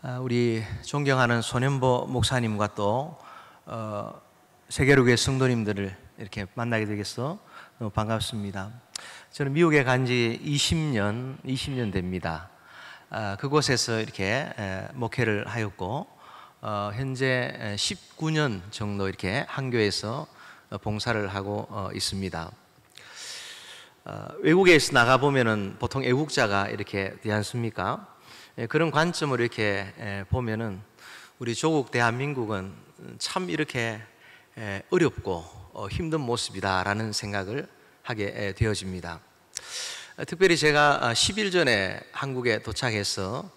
우리 존경하는 손현보 목사님과 또 세계로교회 성도님들을 이렇게 만나게 되겠어 너무 반갑습니다. 저는 미국에 간 지 20년 됩니다. 그곳에서 이렇게 목회를 하였고 현재 19년 정도 이렇게 한 교회에서 봉사를 하고 있습니다. 외국에서 나가 보면은 보통 애국자가 이렇게 되지 않습니까? 그런 관점으로 이렇게 보면은 우리 조국 대한민국은 참 이렇게 어렵고 힘든 모습이다라는 생각을 하게 되어집니다. 특별히 제가 10일 전에 한국에 도착해서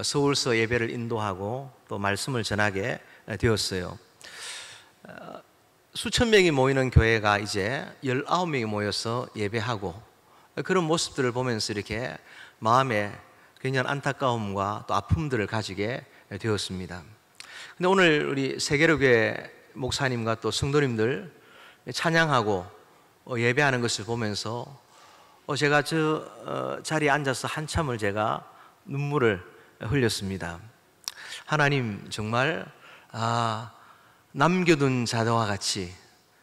서울서 예배를 인도하고 또 말씀을 전하게 되었어요. 수천 명이 모이는 교회가 이제 19명이 모여서 예배하고 그런 모습들을 보면서 이렇게 마음에 굉장히 안타까움과 또 아픔들을 가지게 되었습니다. 근데 오늘 우리 세계로교회 목사님과 또 성도님들 찬양하고 예배하는 것을 보면서 제가 저 자리에 앉아서 한참을 제가 눈물을 흘렸습니다. 하나님 정말 남겨둔 자와 같이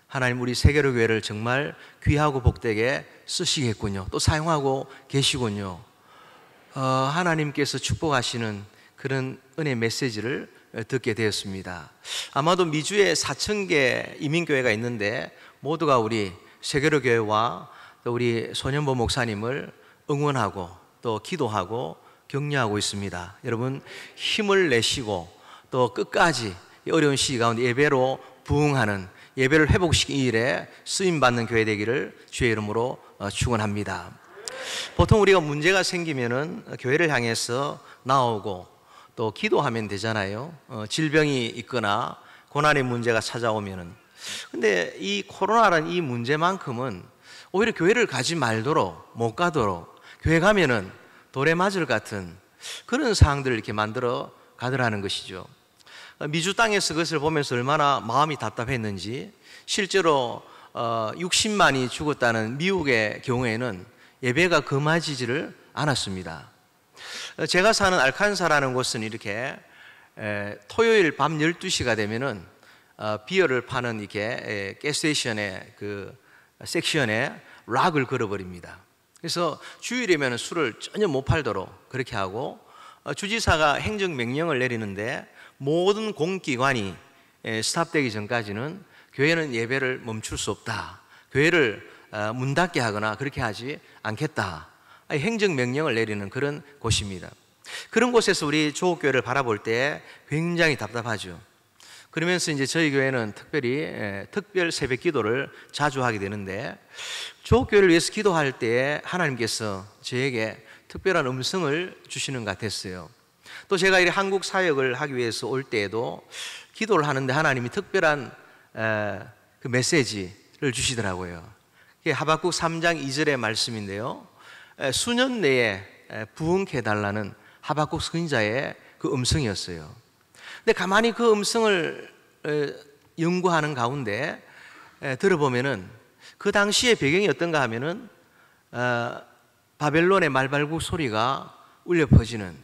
하나님 우리 세계로교회를 정말 귀하고 복되게 쓰시겠군요. 또 사용하고 계시군요. 하나님께서 축복하시는 그런 은혜 메시지를 듣게 되었습니다. 아마도 미주에 4,000개 이민교회가 있는데 모두가 우리 세계로교회와 또 우리 손현보 목사님을 응원하고 또 기도하고 격려하고 있습니다. 여러분 힘을 내시고 또 끝까지 어려운 시기 가운데 예배로 부응하는 예배를 회복시키는 일에 쓰임받는 교회 되기를 주의 이름으로 축원합니다. 보통 우리가 문제가 생기면은 교회를 향해서 나오고 또 기도하면 되잖아요. 질병이 있거나 고난의 문제가 찾아오면은. 근데 이 코로나라는 이 문제만큼은 오히려 교회를 가지 말도록 못 가도록 교회 가면은 돌에 맞을 같은 그런 상황들을 이렇게 만들어 가더라는 것이죠. 미주 땅에서 그것을 보면서 얼마나 마음이 답답했는지 실제로 60만이 죽었다는 미국의 경우에는 예배가 금하지지를 않았습니다. 제가 사는 알칸사라는 곳은 이렇게 토요일 밤 12시가 되면은 비어를 파는 이렇게 가스스테이션의 그 섹션에 락을 걸어버립니다. 그래서 주일이면 술을 전혀 못 팔도록 그렇게 하고 주지사가 행정명령을 내리는데 모든 공기관이 스탑되기 전까지는 교회는 예배를 멈출 수 없다. 교회를 문 닫게 하거나 그렇게 하지 않겠다. 행정명령을 내리는 그런 곳입니다. 그런 곳에서 우리 조국교회를 바라볼 때 굉장히 답답하죠. 그러면서 이제 저희 교회는 특별히 특별 새벽 기도를 자주 하게 되는데 조국교회를 위해서 기도할 때에 하나님께서 저에게 특별한 음성을 주시는 것 같았어요. 또 제가 이 한국 사역을 하기 위해서 올 때에도 기도를 하는데 하나님이 특별한 그 메시지를 주시더라고요. 그게 하박국 3장 2절의 말씀인데요. 수년 내에 부흥케 해달라는 하박국 선지자의 그 음성이었어요. 근데 가만히 그 음성을 연구하는 가운데 들어보면은 그 당시의 배경이 어떤가 하면은 바벨론의 말발굽 소리가 울려 퍼지는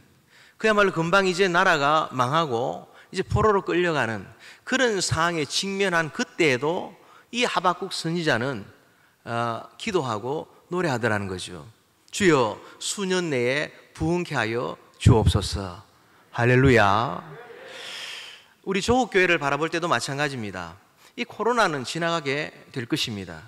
그야말로 금방 이제 나라가 망하고 이제 포로로 끌려가는 그런 상황에 직면한 그때에도 이 하박국 선지자는 기도하고 노래하더라는 거죠. 주여 수년 내에 부흥케 하여 주옵소서. 할렐루야. 우리 조국교회를 바라볼 때도 마찬가지입니다. 이 코로나는 지나가게 될 것입니다.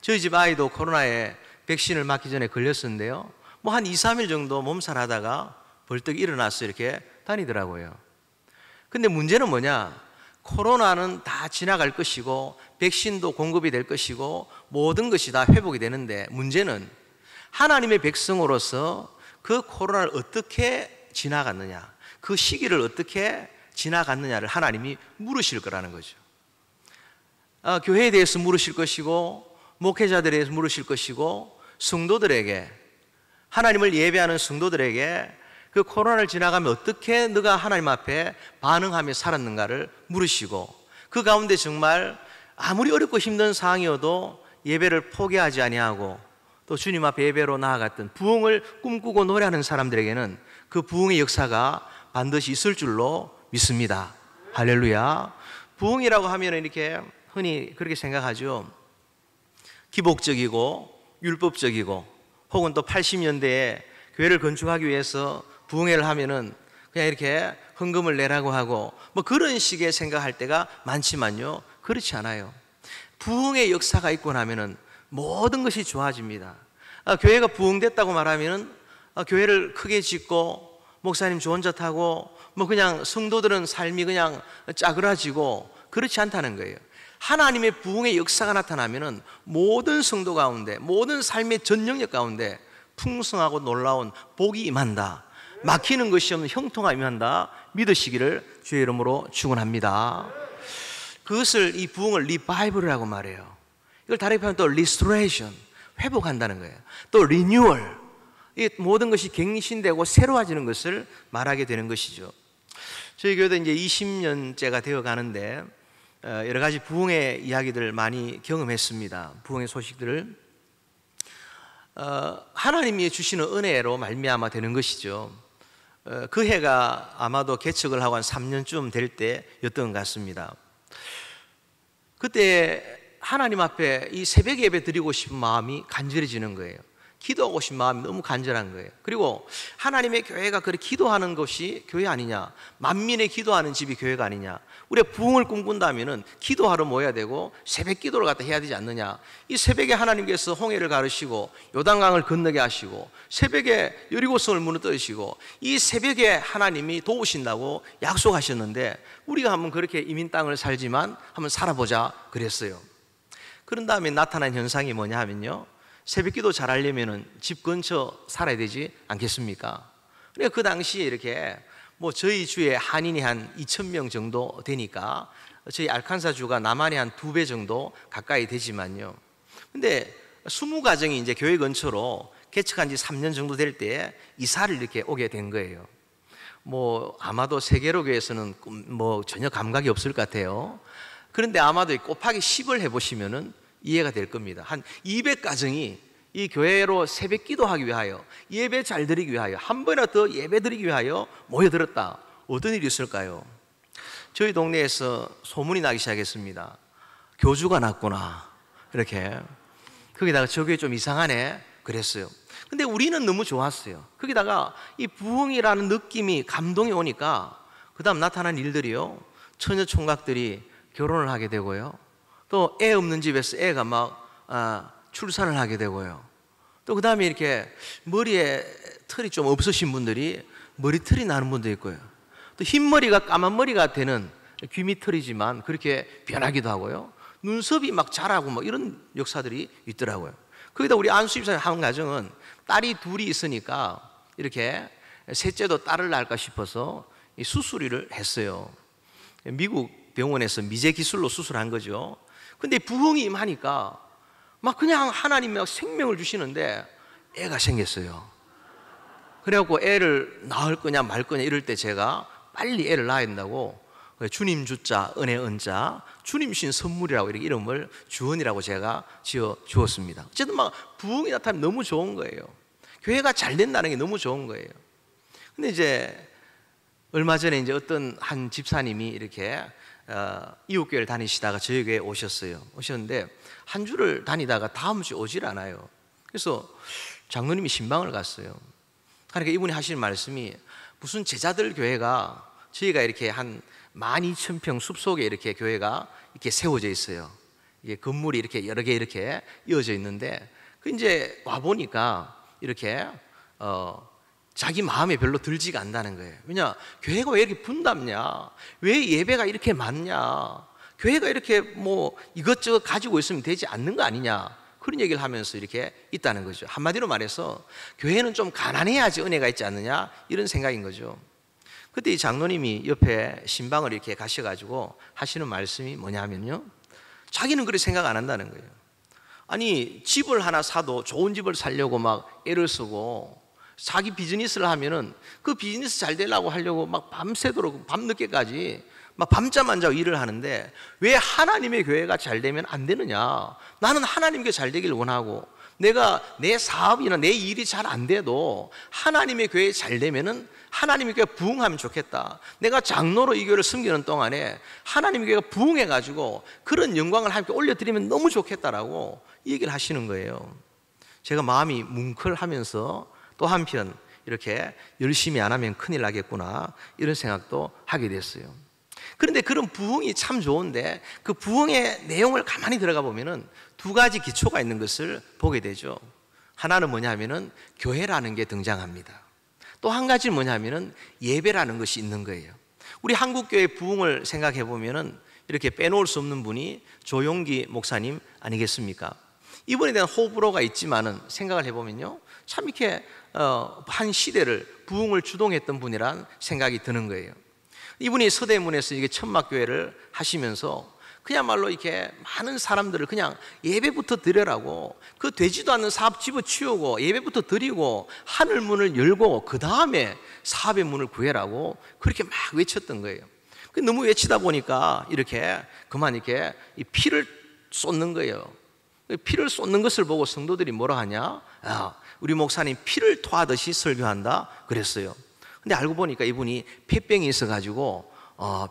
저희 집 아이도 코로나에 백신을 맞기 전에 걸렸었는데요. 뭐 한 2, 3일 정도 몸살하다가 벌떡 일어나서 이렇게 다니더라고요. 근데 문제는 뭐냐? 코로나는 다 지나갈 것이고 백신도 공급이 될 것이고 모든 것이 다 회복이 되는데 문제는 하나님의 백성으로서 그 코로나를 어떻게 지나갔느냐, 그 시기를 어떻게 지나갔느냐를 하나님이 물으실 거라는 거죠. 교회에 대해서 물으실 것이고 목회자들에 대해서 물으실 것이고 성도들에게, 하나님을 예배하는 성도들에게 그 코로나를 지나가면 어떻게 너가 하나님 앞에 반응하며 살았는가를 물으시고 그 가운데 정말 아무리 어렵고 힘든 상황이어도 예배를 포기하지 아니하고 또 주님 앞에 예배로 나아갔던 부흥을 꿈꾸고 노래하는 사람들에게는 그 부흥의 역사가 반드시 있을 줄로 믿습니다. 할렐루야. 부흥이라고 하면 이렇게 흔히 그렇게 생각하죠. 기복적이고 율법적이고, 혹은 또 80년대에 교회를 건축하기 위해서 부흥회를 하면은 그냥 이렇게 헌금을 내라고 하고 뭐 그런 식의 생각할 때가 많지만요, 그렇지 않아요. 부흥의 역사가 있고 나면은 모든 것이 좋아집니다. 교회가 부흥됐다고 말하면은 교회를 크게 짓고 목사님 좋은 차 타고 뭐 그냥 성도들은 삶이 그냥 짜그라지고 그렇지 않다는 거예요. 하나님의 부흥의 역사가 나타나면은 모든 성도 가운데, 모든 삶의 전 영역 가운데 풍성하고 놀라운 복이 임한다, 막히는 것이 없는 형통함이 임한다, 믿으시기를 주의 이름으로 축원합니다. 그것을, 이 부흥을 리바이벌이라고 말해요. 이걸 다르게 표현하면 또 리스토레이션, 회복한다는 거예요. 또 리뉴얼, 이 모든 것이 갱신되고 새로워지는 것을 말하게 되는 것이죠. 저희 교회도 이제 20년째가 되어 가는데 여러 가지 부흥의 이야기들을 많이 경험했습니다. 부흥의 소식들을 하나님이 주시는 은혜로 말미암아 되는 것이죠. 그 해가 아마도 개척을 하고 한 3년쯤 될 때였던 것 같습니다. 그때 하나님 앞에 이 새벽 예배 드리고 싶은 마음이 간절해지는 거예요. 기도하고 싶은 마음이 너무 간절한 거예요. 그리고 하나님의 교회가 그렇게 기도하는 것이 교회 아니냐, 만민의 기도하는 집이 교회가 아니냐, 우리가 부흥을 꿈꾼다면은 기도하러 모여야 되고 새벽 기도를 갖다 해야 되지 않느냐. 이 새벽에 하나님께서 홍해를 가르시고 요단강을 건너게 하시고 새벽에 여리고성을 무너뜨리시고 이 새벽에 하나님이 도우신다고 약속하셨는데, 우리가 한번 그렇게 이민 땅을 살지만 한번 살아보자 그랬어요. 그런 다음에 나타난 현상이 뭐냐 하면요, 새벽 기도 잘 하려면은 집 근처 살아야 되지 않겠습니까? 그러니까 그 당시에 이렇게 뭐 저희 주에 한인이 한 2,000명 정도 되니까 저희 알칸사주가 남한의 한 2배 정도 가까이 되지만요. 근데 20가정이 이제 교회 근처로 개척한 지 3년 정도 될 때에 이사를 이렇게 오게 된 거예요. 뭐 아마도 세계로교에서는 뭐 전혀 감각이 없을 것 같아요. 그런데 아마도 곱하기 10을 해보시면은 이해가 될 겁니다. 한 200가정이 이 교회로 새벽 기도하기 위하여, 예배 잘 드리기 위하여, 한 번이나 더 예배 드리기 위하여 모여들었다. 어떤 일이 있을까요? 저희 동네에서 소문이 나기 시작했습니다. 교주가 났구나, 이렇게. 거기다가 저 교회 좀 이상하네 그랬어요. 근데 우리는 너무 좋았어요. 거기다가 이 부흥이라는 느낌이, 감동이 오니까 그 다음 나타난 일들이요, 처녀 총각들이 결혼을 하게 되고요, 또 애 없는 집에서 애가 막 출산을 하게 되고요, 또 그 다음에 이렇게 머리에 털이 좀 없으신 분들이 머리털이 나는 분도 있고요, 또 흰머리가 까만 머리가 되는 귀밑털이지만 그렇게 변하기도 하고요, 눈썹이 막 자라고 뭐 이런 역사들이 있더라고요. 거기다 우리 안수집사님 한 가정은 딸이 둘이 있으니까 이렇게 셋째도 딸을 낳을까 싶어서 수술을 했어요. 미국 병원에서 미제 기술로 수술한 거죠. 근데 부흥이 임하니까 막 그냥 하나님이 막 생명을 주시는데 애가 생겼어요. 그래갖고 애를 낳을 거냐 말 거냐 이럴 때 제가 빨리 애를 낳아야 된다고 주님 주자 은혜 은자 주님 주신 선물이라고 이렇게 이름을 주원이라고 제가 지어 주었습니다. 어쨌든 막 부흥이 나타나면 너무 좋은 거예요. 교회가 잘 된다는 게 너무 좋은 거예요. 근데 이제 얼마 전에 이제 어떤 한 집사님이 이렇게 이웃교회를 다니시다가 저희 교회에 오셨는데 한 주를 다니다가 다음 주에 오질 않아요. 그래서 장로님이 신방을 갔어요. 그러니까 이분이 하시는 말씀이, 무슨 제자들 교회가, 저희가 이렇게 한 12,000평 숲속에 이렇게 교회가 이렇게 세워져 있어요. 이게 건물이 이렇게 여러 개 이렇게 이어져 있는데, 그 이제 와 보니까 이렇게 자기 마음에 별로 들지가 않다는 거예요. 왜냐, 교회가 왜 이렇게 분담냐, 왜 예배가 이렇게 많냐, 교회가 이렇게 뭐 이것저것 가지고 있으면 되지 않는 거 아니냐, 그런 얘기를 하면서 이렇게 있다는 거죠. 한마디로 말해서 교회는 좀 가난해야지 은혜가 있지 않느냐, 이런 생각인 거죠. 그때 이 장로님이 옆에 신방을 이렇게 가셔가지고 하시는 말씀이 뭐냐면요, 자기는 그렇게 생각 안 한다는 거예요. 아니, 집을 하나 사도 좋은 집을 사려고 막 애를 쓰고, 자기 비즈니스를 하면은 그 비즈니스 잘 되려고 하려고 막 밤새도록 밤늦게까지 막 밤잠 안 자고 일을 하는데, 왜 하나님의 교회가 잘 되면 안 되느냐, 나는 하나님 교회 잘 되길 원하고, 내가 내 사업이나 내 일이 잘 안 돼도 하나님의 교회 잘 되면은 하나님의 교회가 부흥하면 좋겠다. 내가 장로로 이 교회를 섬기는 동안에 하나님의 교회가 부흥해가지고 그런 영광을 함께 올려드리면 너무 좋겠다라고 얘기를 하시는 거예요. 제가 마음이 뭉클하면서 또 한편 이렇게 열심히 안 하면 큰일 나겠구나, 이런 생각도 하게 됐어요. 그런데 그런 부흥이 참 좋은데 그 부흥의 내용을 가만히 들어가 보면은 두 가지 기초가 있는 것을 보게 되죠. 하나는 뭐냐면은 교회라는 게 등장합니다. 또 한 가지는 뭐냐면은 예배라는 것이 있는 거예요. 우리 한국교회 부흥을 생각해 보면은 이렇게 빼놓을 수 없는 분이 조용기 목사님 아니겠습니까? 이분에 대한 호불호가 있지만은 생각을 해보면요, 참 이렇게 한 시대를 부흥을 주동했던 분이란 생각이 드는 거예요. 이분이 서대문에서 이게 천막교회를 하시면서 그야말로 이렇게 많은 사람들을 그냥 예배부터 드려라고, 그 되지도 않는 사업 집어치우고 예배부터 드리고 하늘 문을 열고 그 다음에 사업의 문을 구해라고 그렇게 막 외쳤던 거예요. 너무 외치다 보니까 이렇게 그만 이렇게 피를 쏟는 거예요. 피를 쏟는 것을 보고 성도들이 뭐라 하냐? 우리 목사님 피를 토하듯이 설교한다 그랬어요. 근데 알고 보니까 이분이 폐병이 있어가지고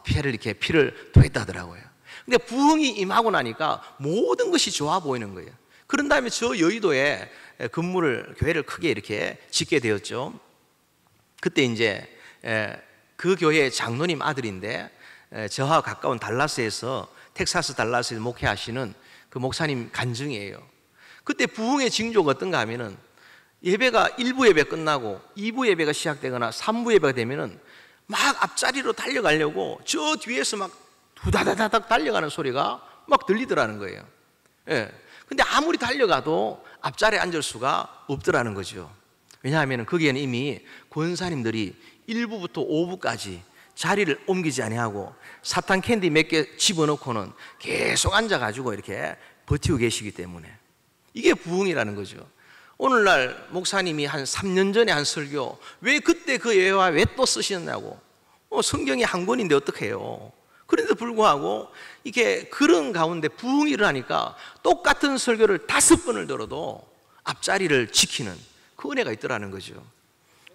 피를 토했다더라고요. 근데 부흥이 임하고 나니까 모든 것이 좋아 보이는 거예요. 그런 다음에 저 여의도에 교회를 크게 이렇게 짓게 되었죠. 그때 이제 그 교회의 장로님 아들인데 저와 가까운 달라스에서, 텍사스 달라스에서 목회하시는 그 목사님 간증이에요. 그때 부흥의 징조가 어떤가 하면은 예배가 1부 예배 끝나고 2부 예배가 시작되거나 3부 예배가 되면은 막 앞자리로 달려가려고 저 뒤에서 막 두다다다닥 달려가는 소리가 막 들리더라는 거예요. 근데 아무리 달려가도 앞자리에 앉을 수가 없더라는 거죠. 왜냐하면 거기에는 이미 권사님들이 1부부터 5부까지 자리를 옮기지 아니하고 사탕 캔디 몇 개 집어넣고는 계속 앉아가지고 이렇게 버티고 계시기 때문에 이게 부흥이라는 거죠. 오늘날 목사님이 한 3년 전에 한 설교, 왜 그때 그 예화 왜 또 쓰시느냐고, 성경이 한 권인데 어떡해요. 그런데도 불구하고 이게 그런 가운데 부흥이 일어나니까 똑같은 설교를 5번을 들어도 앞자리를 지키는 그 은혜가 있더라는 거죠.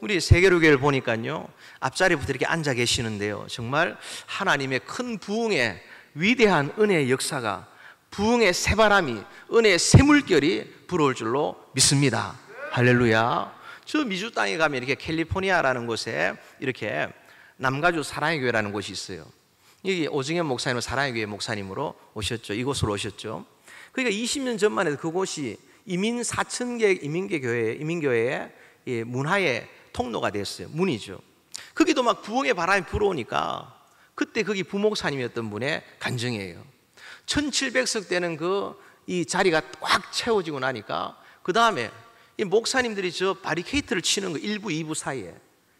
우리 세계로교회를 보니까요, 앞자리부터 이렇게 앉아 계시는데요, 정말 하나님의 큰 부흥의 위대한 은혜의 역사가, 부흥의 새바람이, 은혜의 새물결이 불어올 줄로 믿습니다. 할렐루야. 저 미주 땅에 가면 이렇게 캘리포니아라는 곳에 이렇게 남가주 사랑의 교회라는 곳이 있어요. 여기 오정현 목사님은 사랑의 교회 목사님으로 오셨죠. 이곳으로 오셨죠. 그러니까 20년 전만 해도 그곳이 이민 4,000개 이민교회의 문화의 통로가 됐어요. 문이죠. 거기도 막 부흥의 바람이 불어오니까 그때 거기 부목사님이었던 분의 간증이에요. 1700석 되는 이 자리가 꽉 채워지고 나니까 그 다음에 이 목사님들이 저 바리케이트를 치는 거 1부, 2부 사이에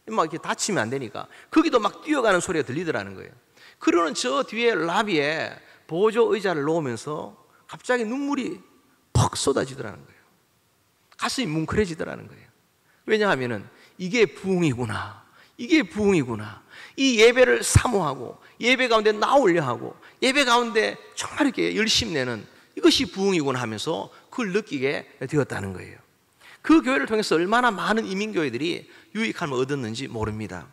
막 이렇게 다치면 안 되니까 거기도 막 뛰어가는 소리가 들리더라는 거예요. 그러는 저 뒤에 라비에 보조 의자를 놓으면서 갑자기 눈물이 퍽 쏟아지더라는 거예요. 가슴이 뭉클해지더라는 거예요. 왜냐하면은 이게 부흥이구나, 이게 부흥이구나. 이 예배를 사모하고 예배 가운데 나오려 하고 예배 가운데 정말 이렇게 열심히 내는 이것이 부흥이구나 하면서 그걸 느끼게 되었다는 거예요. 그 교회를 통해서 얼마나 많은 이민교회들이 유익함을 얻었는지 모릅니다.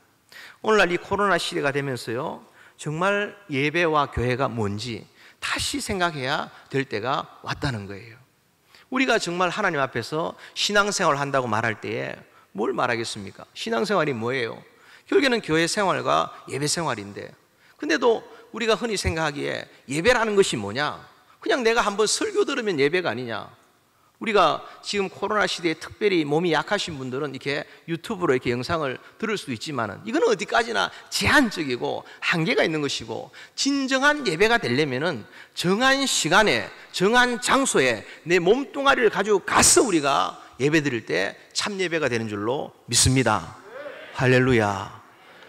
오늘날 이 코로나 시대가 되면서요, 정말 예배와 교회가 뭔지 다시 생각해야 될 때가 왔다는 거예요. 우리가 정말 하나님 앞에서 신앙생활을 한다고 말할 때에 뭘 말하겠습니까? 신앙생활이 뭐예요? 결국에는 교회 생활과 예배 생활인데, 근데도 우리가 흔히 생각하기에 예배라는 것이 뭐냐? 그냥 내가 한번 설교 들으면 예배가 아니냐? 우리가 지금 코로나 시대에 특별히 몸이 약하신 분들은 이렇게 유튜브로 이렇게 영상을 들을 수도 있지만은 이거는 어디까지나 제한적이고 한계가 있는 것이고, 진정한 예배가 되려면은 정한 시간에 정한 장소에 내 몸뚱아리를 가지고 가서 우리가 예배 드릴 때 참 예배가 되는 줄로 믿습니다. 할렐루야.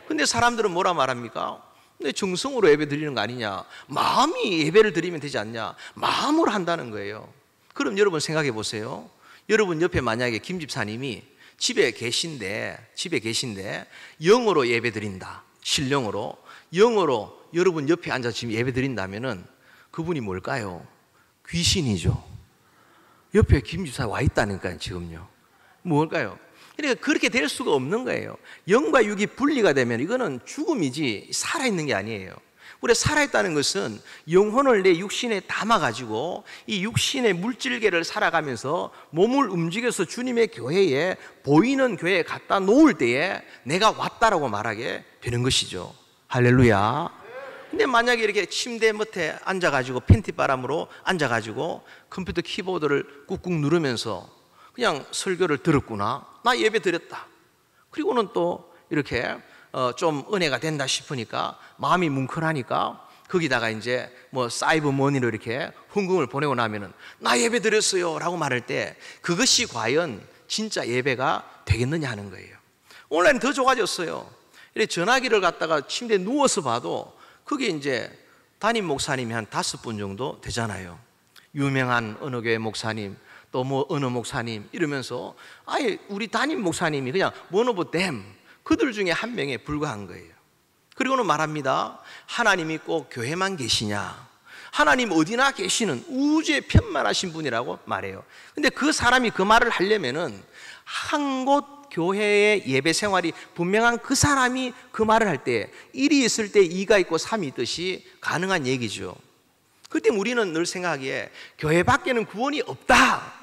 근데 사람들은 뭐라 말합니까? 근데 정성으로 예배 드리는 거 아니냐? 마음이 예배를 드리면 되지 않냐? 마음으로 한다는 거예요. 그럼 여러분 생각해 보세요. 여러분 옆에 만약에 김 집사님이 집에 계신데 영어로 예배 드린다. 신령으로 영어로 여러분 옆에 앉아서 지금 예배 드린다면은 그분이 뭘까요? 귀신이죠. 옆에 김 집사 와 있다니까요. 지금요. 뭘까요? 그러니까 그렇게 될 수가 없는 거예요. 영과 육이 분리가 되면 이거는 죽음이지 살아있는 게 아니에요. 우리가 살아있다는 것은 영혼을 내 육신에 담아가지고 이 육신의 물질계를 살아가면서 몸을 움직여서 주님의 교회에, 보이는 교회에 갖다 놓을 때에 내가 왔다라고 말하게 되는 것이죠. 할렐루야. 근데 만약에 이렇게 침대 밑에 앉아가지고 팬티바람으로 앉아가지고 컴퓨터 키보드를 꾹꾹 누르면서 그냥 설교를 들었구나, 나 예배 드렸다, 그리고는 또 이렇게 좀 은혜가 된다 싶으니까 마음이 뭉클하니까 거기다가 이제 뭐 사이버 머니로 이렇게 헌금을 보내고 나면은 나 예배 드렸어요 라고 말할 때 그것이 과연 진짜 예배가 되겠느냐 하는 거예요. 오늘은 더 좋아졌어요. 이렇게 전화기를 갖다가 침대에 누워서 봐도 그게 이제 담임 목사님이 한 5분 정도 되잖아요. 유명한 어느 교회 목사님, 또 뭐 어느 목사님 이러면서 아예 우리 담임 목사님이 그냥 one of them, 그들 중에 한 명에 불과한 거예요. 그리고는 말합니다. 하나님이 꼭 교회만 계시냐? 하나님 어디나 계시는 우주에 편만하신 분이라고 말해요. 근데 그 사람이 그 말을 하려면은 한 곳 교회의 예배 생활이 분명한 그 사람이 그 말을 할 때 1이 있을 때 2가 있고 3이 있듯이 가능한 얘기죠. 그때 우리는 늘 생각하기에 교회 밖에는 구원이 없다,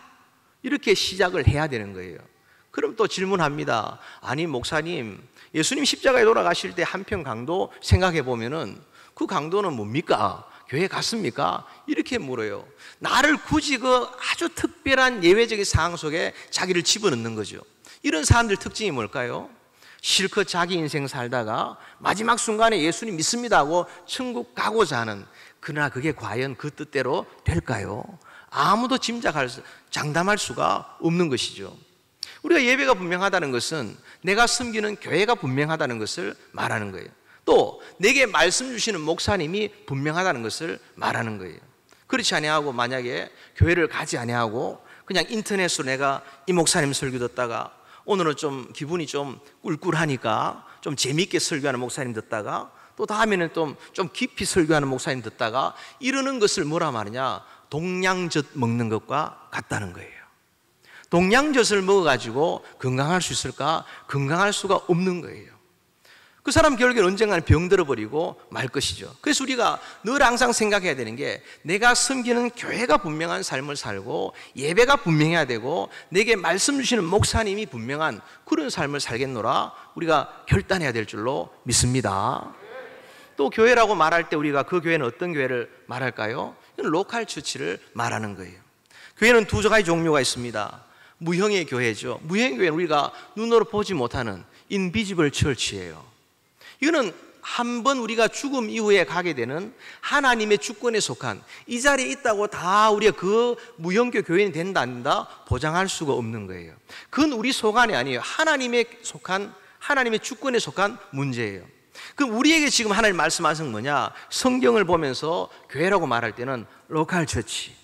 이렇게 시작을 해야 되는 거예요. 그럼 또 질문합니다. 아니 목사님, 예수님 십자가에 돌아가실 때 한편 강도 생각해 보면은 그 강도는 뭡니까? 교회 갔습니까? 이렇게 물어요. 나를 굳이 그 아주 특별한 예외적인 상황 속에 자기를 집어넣는 거죠. 이런 사람들 특징이 뭘까요? 실컷 자기 인생 살다가 마지막 순간에 예수님 믿습니다 하고 천국 가고자 하는, 그러나 그게 과연 그 뜻대로 될까요? 아무도 장담할 수가 없는 것이죠. 우리가 예배가 분명하다는 것은 내가 섬기는 교회가 분명하다는 것을 말하는 거예요. 또 내게 말씀 주시는 목사님이 분명하다는 것을 말하는 거예요. 그렇지 아니하고 만약에 교회를 가지 아니하고 그냥 인터넷으로 내가 이 목사님 설교 듣다가 오늘은 좀 기분이 좀 꿀꿀하니까 좀 재미있게 설교하는 목사님 듣다가 또 다음에는 좀 깊이 설교하는 목사님 듣다가 이러는 것을 뭐라 말하냐? 동양젓 먹는 것과 같다는 거예요. 동양젓을 먹어가지고 건강할 수 있을까? 건강할 수가 없는 거예요. 그 사람 결국엔 언젠가는 병들어 버리고 말 것이죠. 그래서 우리가 늘 항상 생각해야 되는 게 내가 섬기는 교회가 분명한 삶을 살고 예배가 분명해야 되고 내게 말씀 주시는 목사님이 분명한 그런 삶을 살겠노라 우리가 결단해야 될 줄로 믿습니다. 또 교회라고 말할 때 우리가 그 교회는 어떤 교회를 말할까요? 이건 로컬 처치를 말하는 거예요. 교회는 두 가지 종류가 있습니다. 무형의 교회죠. 무형의 교회는 우리가 눈으로 보지 못하는 인비지블 처치예요. 이거는 한번 우리가 죽음 이후에 가게 되는 하나님의 주권에 속한, 이 자리에 있다고 다 우리가 그 무형교 교인이 된다 안 된다 보장할 수가 없는 거예요. 그건 우리 소관이 아니에요. 하나님의 주권에 속한 문제예요. 그럼 우리에게 지금 하나님 말씀하신 뭐냐? 성경을 보면서 교회라고 말할 때는 로컬 처치,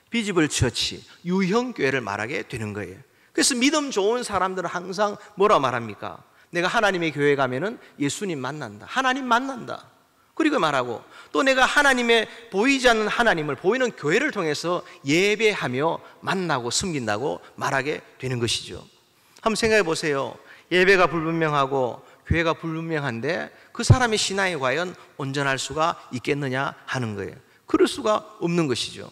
비지블 처치, 유형 교회를 말하게 되는 거예요. 그래서 믿음 좋은 사람들은 항상 뭐라 말합니까? 내가 하나님의 교회에 가면은 예수님 만난다, 하나님 만난다, 그리고 말하고 또 내가 하나님의 보이지 않는 하나님을 보이는 교회를 통해서 예배하며 만나고 섬긴다고 말하게 되는 것이죠. 한번 생각해 보세요. 예배가 불분명하고 교회가 불분명한데 그 사람의 신앙이 과연 온전할 수가 있겠느냐 하는 거예요. 그럴 수가 없는 것이죠.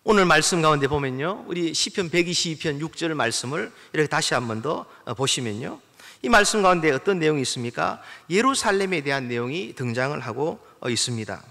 오늘 말씀 가운데 보면요, 우리 시편 122편 6절 말씀을 이렇게 다시 한 번 더 보시면요, 이 말씀 가운데 어떤 내용이 있습니까? 예루살렘에 대한 내용이 등장을 하고 있습니다.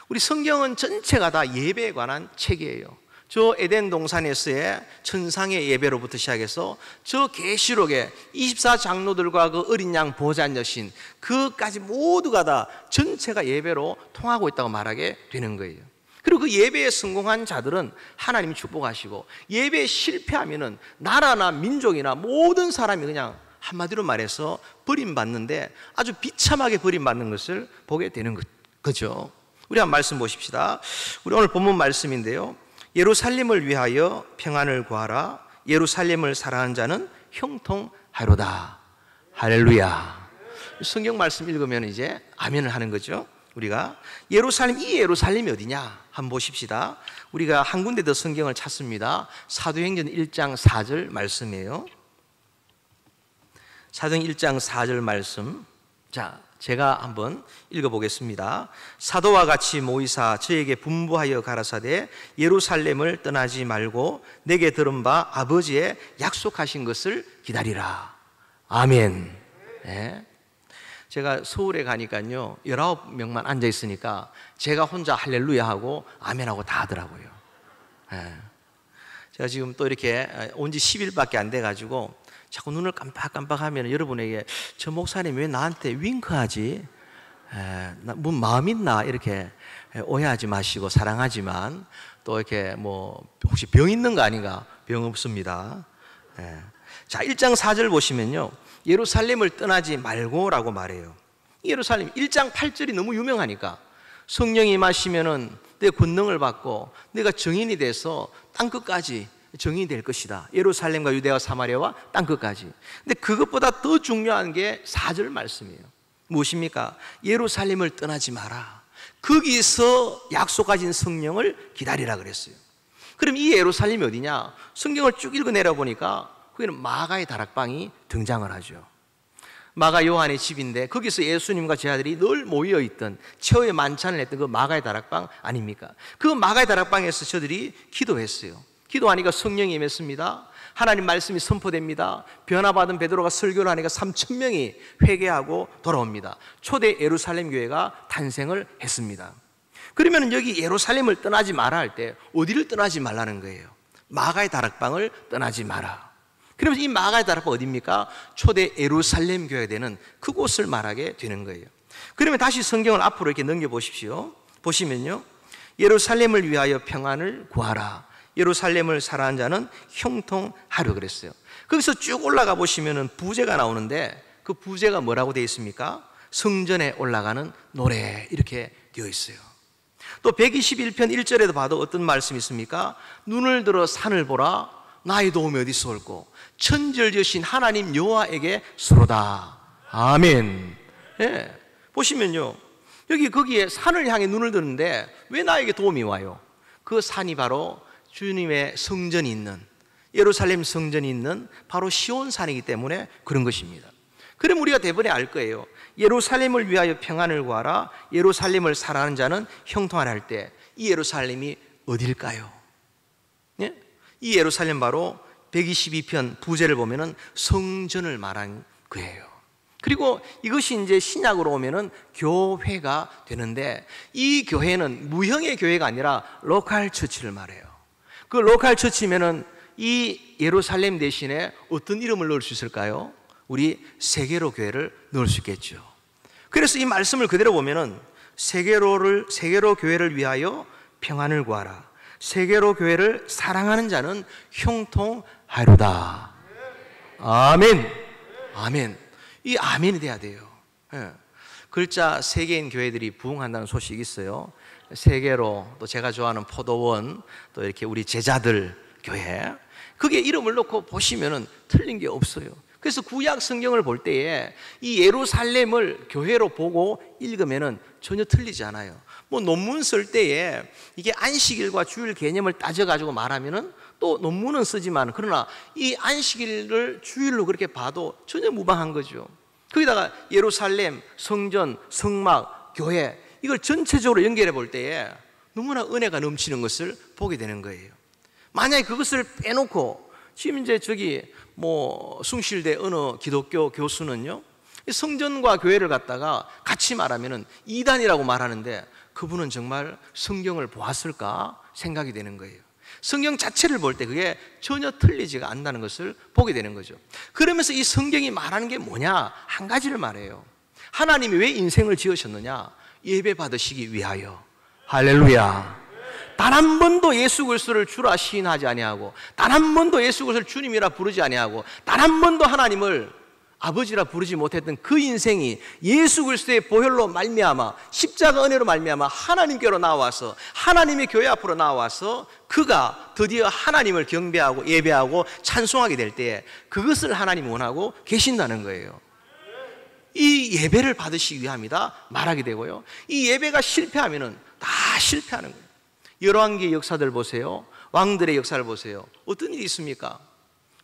우리 성경은 전체가 다 예배에 관한 책이에요. 저 에덴 동산에서의 천상의 예배로부터 시작해서 저 계시록의 24장로들과 그 어린 양 보좌 여신, 그까지 모두가 다 전체가 예배로 통하고 있다고 말하게 되는 거예요. 그리고 그 예배에 성공한 자들은 하나님이 축복하시고, 예배에 실패하면은 나라나 민족이나 모든 사람이 그냥 한마디로 말해서 버림받는데 아주 비참하게 버림받는 것을 보게 되는 거죠. 우리 한 말씀 보십시다. 우리 오늘 본문 말씀인데요, 예루살렘을 위하여 평안을 구하라. 예루살렘을 사랑하는 자는 형통하리로다. 할렐루야. 성경 말씀 읽으면 이제 아멘을 하는 거죠. 우리가 예루살렘, 이 예루살렘이 어디냐 한번 보십시다. 우리가 한 군데 더 성경을 찾습니다. 사도행전 1장 4절 말씀이에요. 사도행전 1장 4절 말씀. 자, 제가 한번 읽어보겠습니다. 사도와 같이 모이사 저에게 분부하여 가라사대 예루살렘을 떠나지 말고 내게 들은 바 아버지의 약속하신 것을 기다리라. 아멘. 네. 제가 서울에 가니까요 19명만 앉아 있으니까 제가 혼자 할렐루야 하고 아멘 하고 다 하더라고요. 네. 제가 지금 또 이렇게 온 지 10일밖에 안 돼가지고 자꾸 눈을 깜빡깜빡하면 여러분에게 저 목사님 왜 나한테 윙크하지? 뭐 마음 있나? 이렇게 오해하지 마시고 사랑하지만 또 이렇게 뭐 혹시 병 있는 거 아닌가? 병 없습니다. 자, 1장 4절 보시면요 예루살렘을 떠나지 말고라고 말해요. 예루살렘 1장 8절이 너무 유명하니까 성령이 임하시면은 내 권능을 받고 내가 증인이 돼서 땅끝까지 정인이 될 것이다. 예루살렘과 유대와 사마리아와 땅끝까지. 근데 그것보다 더 중요한 게 4절 말씀이에요. 무엇입니까? 예루살렘을 떠나지 마라. 거기서 약속하신 성령을 기다리라 그랬어요. 그럼 이 예루살렘이 어디냐? 성경을 쭉 읽어내려 보니까 거기는 마가의 다락방이 등장을 하죠. 마가 요한의 집인데 거기서 예수님과 제자들이 늘 모여있던 최후의 만찬을 했던 그 마가의 다락방 아닙니까? 그 마가의 다락방에서 저들이 기도했어요. 기도하니까 성령이 임했습니다. 하나님 말씀이 선포됩니다. 변화받은 베드로가 설교를 하니까 3,000명이 회개하고 돌아옵니다. 초대 예루살렘 교회가 탄생을 했습니다. 그러면 여기 예루살렘을 떠나지 마라 할 때 어디를 떠나지 말라는 거예요? 마가의 다락방을 떠나지 마라. 그러면서 이 마가의 다락방 어디입니까? 초대 예루살렘 교회가 되는 그곳을 말하게 되는 거예요. 그러면 다시 성경을 앞으로 이렇게 넘겨보십시오. 보시면요 예루살렘을 위하여 평안을 구하라. 예루살렘을 사랑하는 자는 형통하려 그랬어요. 거기서 쭉 올라가 보시면은 부제가 나오는데 그 부제가 뭐라고 되어 있습니까? 성전에 올라가는 노래 이렇게 되어 있어요. 또 121편 1절에도 봐도 어떤 말씀이 있습니까? 눈을 들어 산을 보라. 나의 도움이 어디서 올고 천지를 하나님 여호와에게 수로다. 아멘. 예. 보시면요 거기에 산을 향해 눈을 드는데 왜 나에게 도움이 와요? 그 산이 바로 주님의 성전이 있는 예루살렘 성전이 있는 바로 시온산이기 때문에 그런 것입니다. 그럼 우리가 대번에 알 거예요. 예루살렘을 위하여 평안을 구하라. 예루살렘을 사랑하는 자는 형통하라 할 때 이 예루살렘이 어딜까요? 예? 이 예루살렘 바로 122편 부제를 보면은 성전을 말한 거예요. 그리고 이것이 이제 신약으로 오면은 교회가 되는데 이 교회는 무형의 교회가 아니라 로컬 처치를 말해요. 그 로컬 처치면은 이 예루살렘 대신에 어떤 이름을 넣을 수 있을까요? 우리 세계로 교회를 넣을 수 있겠죠. 그래서 이 말씀을 그대로 보면은 세계로 교회를 위하여 평안을 구하라. 세계로 교회를 사랑하는 자는 형통하리로다. 아멘. 아멘. 이 아멘이 돼야 돼요. 예. 글자 3개인 교회들이 부흥한다는 소식이 있어요. 세계로, 또 제가 좋아하는 포도원, 또 이렇게 우리 제자들 교회. 그게 이름을 넣고 보시면은 틀린 게 없어요. 그래서 구약 성경을 볼 때에 이 예루살렘을 교회로 보고 읽으면은 전혀 틀리지 않아요. 뭐 논문 쓸 때에 이게 안식일과 주일 개념을 따져가지고 말하면은 또 논문은 쓰지만 그러나 이 안식일을 주일로 그렇게 봐도 전혀 무방한 거죠. 거기다가 예루살렘, 성전, 성막, 교회 이걸 전체적으로 연결해 볼 때에 너무나 은혜가 넘치는 것을 보게 되는 거예요. 만약에 그것을 빼놓고 지금 이제 숭실대 어느 기독교 교수는요 성전과 교회를 갖다가 같이 말하면은 이단이라고 말하는데 그분은 정말 성경을 보았을까 생각이 되는 거예요. 성경 자체를 볼 때 그게 전혀 틀리지가 않다는 것을 보게 되는 거죠. 그러면서 이 성경이 말하는 게 뭐냐? 한 가지를 말해요. 하나님이 왜 인생을 지으셨느냐? 예배 받으시기 위하여. 할렐루야. 단 한 번도 예수 그리스도를 주라 시인하지 아니하고, 단 한 번도 예수 그리스도를 주님이라 부르지 아니하고, 단 한 번도 하나님을 아버지라 부르지 못했던 그 인생이 예수 그리스도의 보혈로 말미암아 십자가 은혜로 말미암아 하나님께로 나와서 하나님의 교회 앞으로 나와서 그가 드디어 하나님을 경배하고 예배하고 찬송하게 될 때에 그것을 하나님이 원하고 계신다는 거예요. 이 예배를 받으시기 위함이다 말하게 되고요. 이 예배가 실패하면은 다 실패하는 거예요. 열왕기의 역사들 보세요. 왕들의 역사를 보세요. 어떤 일이 있습니까?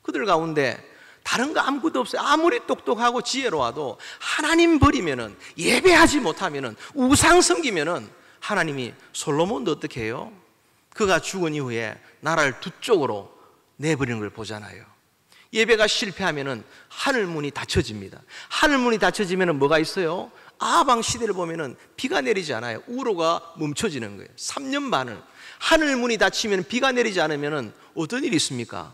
그들 가운데 다른 거 아무것도 없어요. 아무리 똑똑하고 지혜로워도 하나님 버리면은, 예배하지 못하면은, 우상 섬기면은 하나님이 솔로몬도 어떻게 해요? 그가 죽은 이후에 나라를 두 쪽으로 내버리는 걸 보잖아요. 예배가 실패하면은 하늘문이 닫혀집니다. 하늘문이 닫혀지면은 뭐가 있어요? 아방 시대를 보면은 비가 내리지 않아요. 우로가 멈춰지는 거예요. 3년 반을. 하늘문이 닫히면 비가 내리지 않으면은 어떤 일이 있습니까?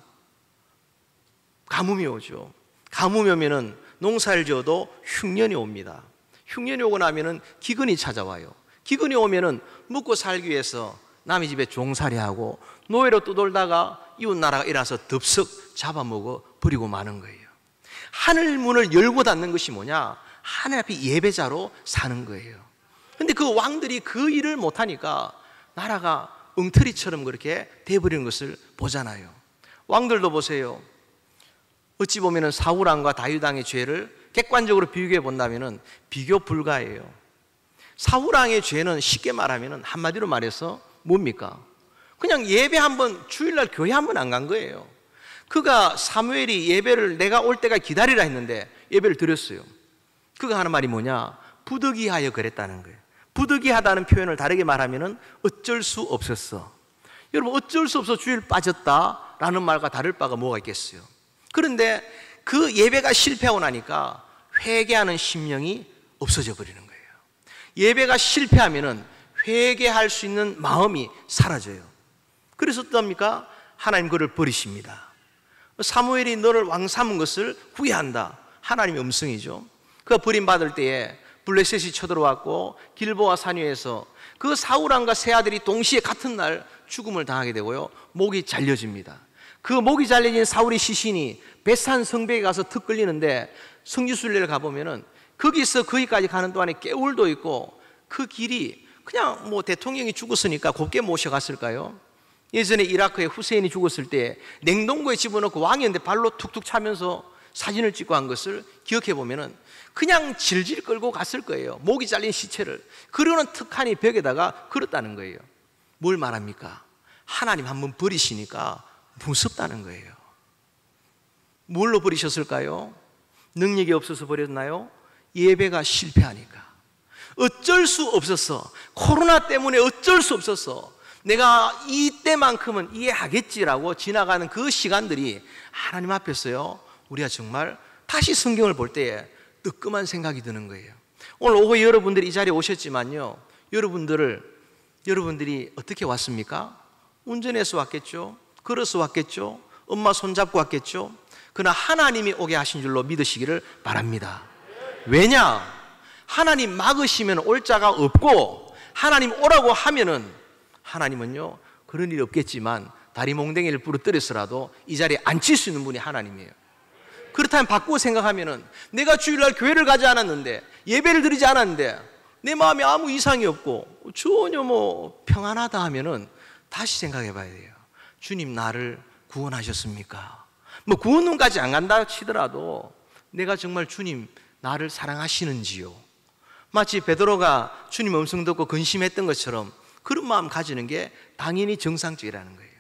가뭄이 오죠. 가뭄이 오면은 농사를 지어도 흉년이 옵니다. 흉년이 오고 나면은 기근이 찾아와요. 기근이 오면은 먹고 살기 위해서 남의 집에 종살이하고 노예로 떠돌다가 이웃 나라가 일어나서 덥석 잡아먹어 버리고 마는 거예요. 하늘 문을 열고 닫는 것이 뭐냐? 하늘 앞에 예배자로 사는 거예요. 근데 그 왕들이 그 일을 못하니까 나라가 엉터리처럼 그렇게 돼버리는 것을 보잖아요. 왕들도 보세요. 어찌 보면 사울왕과 다윗왕의 죄를 객관적으로 비교해 본다면 비교 불가해요. 사울왕의 죄는 쉽게 말하면 한마디로 말해서 뭡니까? 그냥 예배 한번, 주일날 교회 한번 안 간 거예요. 그가 사무엘이 예배를 내가 올 때가 기다리라 했는데 예배를 드렸어요. 그가 하는 말이 뭐냐? 부득이하여 그랬다는 거예요. 부득이하다는 표현을 다르게 말하면 어쩔 수 없었어. 여러분, 어쩔 수 없어 주일 빠졌다라는 말과 다를 바가 뭐가 있겠어요? 그런데 그 예배가 실패하고 나니까 회개하는 심령이 없어져 버리는 거예요. 예배가 실패하면은 회개할 수 있는 마음이 사라져요. 그래서 어떡합니까? 하나님 그를 버리십니다. 사무엘이 너를 왕 삼은 것을 후회한다. 하나님의 음성이죠. 그가 버림받을 때에 블레셋이 쳐들어왔고 길보아 산 위에서 그 사울왕과 세 아들이 동시에 같은 날 죽음을 당하게 되고요, 목이 잘려집니다. 그 목이 잘려진 사울의 시신이 베산 성벽에 가서 턱 걸리는데 성지순례를 가보면은 거기서 거기까지 가는 동안에 깨울도 있고 그 길이 그냥 뭐 대통령이 죽었으니까 곱게 모셔갔을까요? 예전에 이라크에 후세인이 죽었을 때 냉동고에 집어넣고 왕이었는데 발로 툭툭 차면서 사진을 찍고 한 것을 기억해 보면은 그냥 질질 끌고 갔을 거예요. 목이 잘린 시체를. 그러는 턱하니 벽에다가 걸었다는 거예요. 뭘 말합니까? 하나님 한번 버리시니까 무섭다는 거예요. 뭘로 버리셨을까요? 능력이 없어서 버렸나요? 예배가 실패하니까. 어쩔 수 없었어. 코로나 때문에 어쩔 수 없었어. 내가 이때만큼은 이해하겠지라고 지나가는 그 시간들이 하나님 앞에서요, 우리가 정말 다시 성경을 볼 때에 뜨끔한 생각이 드는 거예요. 오늘 오후에 여러분들이 이 자리에 오셨지만요, 여러분들이 어떻게 왔습니까? 운전해서 왔겠죠? 걸어서 왔겠죠? 엄마 손잡고 왔겠죠? 그러나 하나님이 오게 하신 줄로 믿으시기를 바랍니다. 왜냐? 하나님 막으시면 올 자가 없고, 하나님 오라고 하면은 하나님은요, 그런 일이 없겠지만 다리 몽댕이를 부러뜨려서라도 이 자리에 앉힐 수 있는 분이 하나님이에요. 그렇다면 바꾸고 생각하면은 내가 주일날 교회를 가지 않았는데, 예배를 드리지 않았는데 내 마음에 아무 이상이 없고 전혀 뭐 평안하다 하면은 다시 생각해 봐야 돼요. 주님 나를 구원하셨습니까? 뭐 구원론까지 안 간다 치더라도 내가 정말 주님 나를 사랑하시는지요? 마치 베드로가 주님 음성 듣고 근심했던 것처럼 그런 마음 가지는 게 당연히 정상적이라는 거예요.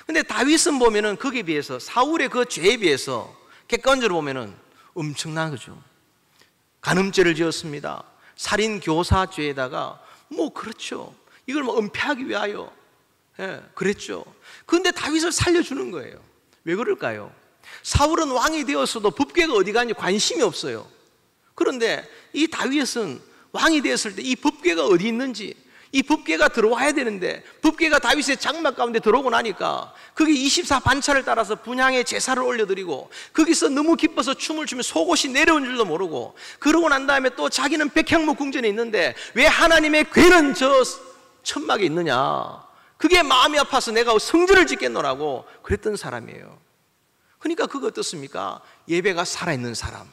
근데 다윗은 보면은 거기에 비해서, 사울의 그 죄에 비해서 객관적으로 보면은 엄청난 거죠. 간음죄를 지었습니다. 살인 교사죄에다가 뭐 그렇죠. 이걸 뭐 은폐하기 위하여 그랬죠. 그런데 다윗을 살려주는 거예요. 왜 그럴까요? 사울은 왕이 되었어도 법궤가 어디 갔는지 관심이 없어요. 그런데 이 다윗은 왕이 되었을 때 이 법궤가 어디 있는지, 이 법궤가 들어와야 되는데 법궤가 다윗의 장막 가운데 들어오고 나니까 거기 24반차를 따라서 분향의 제사를 올려드리고 거기서 너무 기뻐서 춤을 추며 속옷이 내려온 줄도 모르고, 그러고 난 다음에 또 자기는 백향목 궁전에 있는데 왜 하나님의 궤는 저 천막에 있느냐, 그게 마음이 아파서 내가 성전을 짓겠노라고 그랬던 사람이에요. 그러니까 그거 어떻습니까? 예배가 살아있는 사람.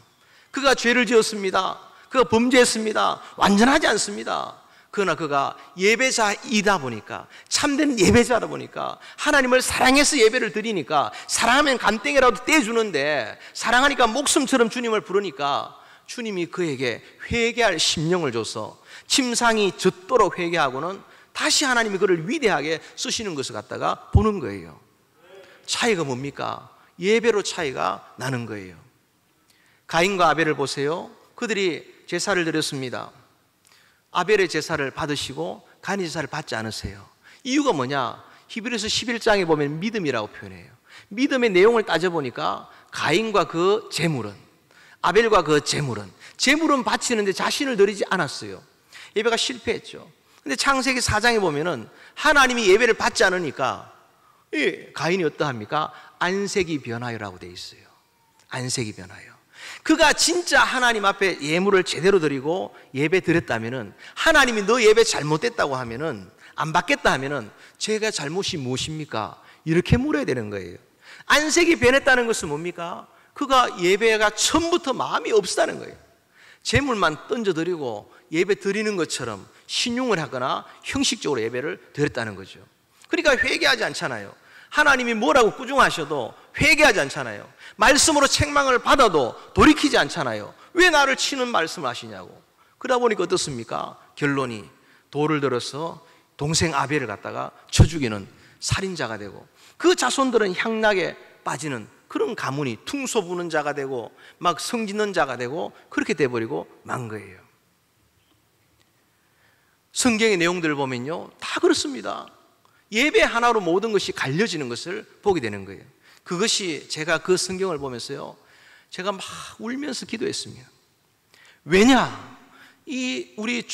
그가 죄를 지었습니다. 그가 범죄했습니다. 완전하지 않습니다. 그러나 그가 예배자이다 보니까, 참된 예배자다 보니까, 하나님을 사랑해서 예배를 드리니까, 사랑하면 간땡이라도 떼주는데 사랑하니까 목숨처럼 주님을 부르니까 주님이 그에게 회개할 심령을 줘서 침상이 젖도록 회개하고는 다시 하나님이 그를 위대하게 쓰시는 것을 갖다가 보는 거예요. 차이가 뭡니까? 예배로 차이가 나는 거예요. 가인과 아벨을 보세요. 그들이 제사를 드렸습니다. 아벨의 제사를 받으시고 가인의 제사를 받지 않으세요. 이유가 뭐냐? 히브리서 11장에 보면 믿음이라고 표현해요. 믿음의 내용을 따져보니까 가인과 그 제물은, 아벨과 그 제물은 바치는데 자신을 드리지 않았어요. 예배가 실패했죠. 근데 창세기 4장에 보면은 하나님이 예배를 받지 않으니까 가인이 어떠합니까? 안색이 변하여라고 돼 있어요. 안색이 변하여. 그가 진짜 하나님 앞에 예물을 제대로 드리고 예배 드렸다면은, 하나님이 너 예배 잘못됐다고 하면은, 안 받겠다 하면은 제가 잘못이 무엇입니까? 이렇게 물어야 되는 거예요. 안색이 변했다는 것은 뭡니까? 그가 예배가 처음부터 마음이 없었다는 거예요. 제물만 던져드리고 예배 드리는 것처럼 신용을 하거나 형식적으로 예배를 드렸다는 거죠. 그러니까 회개하지 않잖아요. 하나님이 뭐라고 꾸중하셔도 회개하지 않잖아요. 말씀으로 책망을 받아도 돌이키지 않잖아요. 왜 나를 치는 말씀을 하시냐고. 그러다 보니까 어떻습니까? 결론이 돌을 들어서 동생 아벨을 갖다가 쳐 죽이는 살인자가 되고, 그 자손들은 향락에 빠지는 그런 가문이 퉁소 부는 자가 되고 막 성짓는 자가 되고 그렇게 돼버리고 만 거예요. 성경의 내용들을 보면요, 다 그렇습니다. 예배 하나로 모든 것이 갈려지는 것을 보게 되는 거예요. 그것이 제가 그 성경을 보면서요, 제가 막 울면서 기도했습니다. 왜냐? 이 우리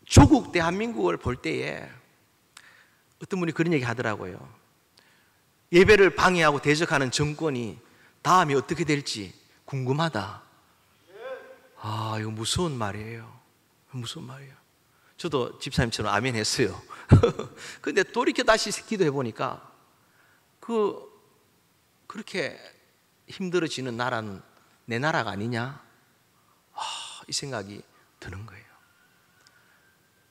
조국 대한민국을 볼 때에 어떤 분이 그런 얘기 하더라고요. 예배를 방해하고 대적하는 정권이 다음에 어떻게 될지 궁금하다. 아, 이거 무서운 말이에요. 무서운 말이에요. 저도 집사님처럼 아멘 했어요. 근데 돌이켜 다시 기도해 보니까 그렇게 힘들어지는 나라는 내 나라가 아니냐? 이 생각이 드는 거예요.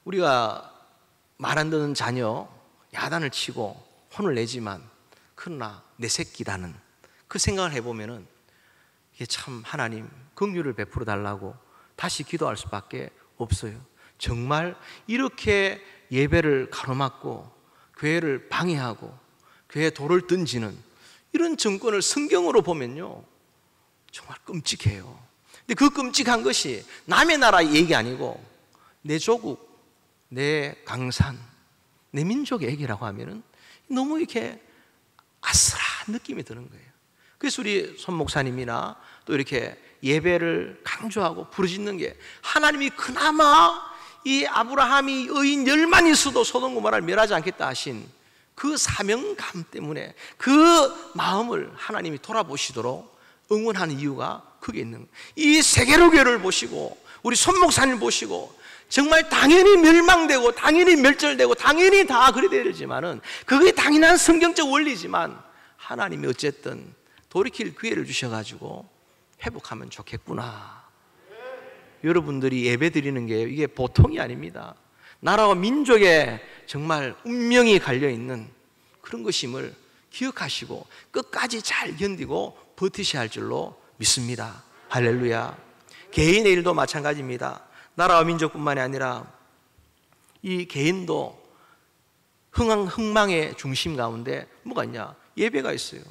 우리가 말 안 듣는 자녀 야단을 치고 혼을 내지만, 그러나 내 새끼다는 그 생각을 해보면은 이게 참 하나님 긍휼을 베풀어 달라고 다시 기도할 수밖에 없어요. 정말 이렇게 예배를 가로막고 교회를 방해하고 교회에 돌을 던지는 이런 정권을 성경으로 보면요, 정말 끔찍해요. 근데 그 끔찍한 것이 남의 나라 얘기 아니고 내 조국, 내 강산, 내 민족의 얘기라고 하면은 너무 이렇게 아슬한 느낌이 드는 거예요. 그래서 우리 손 목사님이나 또 이렇게 예배를 강조하고 부르짖는 게, 하나님이 그나마 이 아브라함이 의인 10만 있어도 소돔 고모라를 멸하지 않겠다 하신 그 사명감 때문에 그 마음을 하나님이 돌아보시도록 응원하는 이유가 그게 있는 거예요. 이 세계로교를 보시고 우리 손 목사님을 보시고 정말 당연히 멸망되고 당연히 멸절되고 당연히 다 그래 되지만은, 그게 당연한 성경적 원리지만 하나님이 어쨌든 돌이킬 기회를 주셔가지고 회복하면 좋겠구나. 여러분들이 예배 드리는 게 이게 보통이 아닙니다. 나라와 민족에 정말 운명이 갈려있는 그런 것임을 기억하시고 끝까지 잘 견디고 버티셔야 할 줄로 믿습니다. 할렐루야. 개인의 일도 마찬가지입니다. 나라와 민족뿐만이 아니라 이 개인도 흥망의 중심 가운데 뭐가 있냐? 예배가 있어요.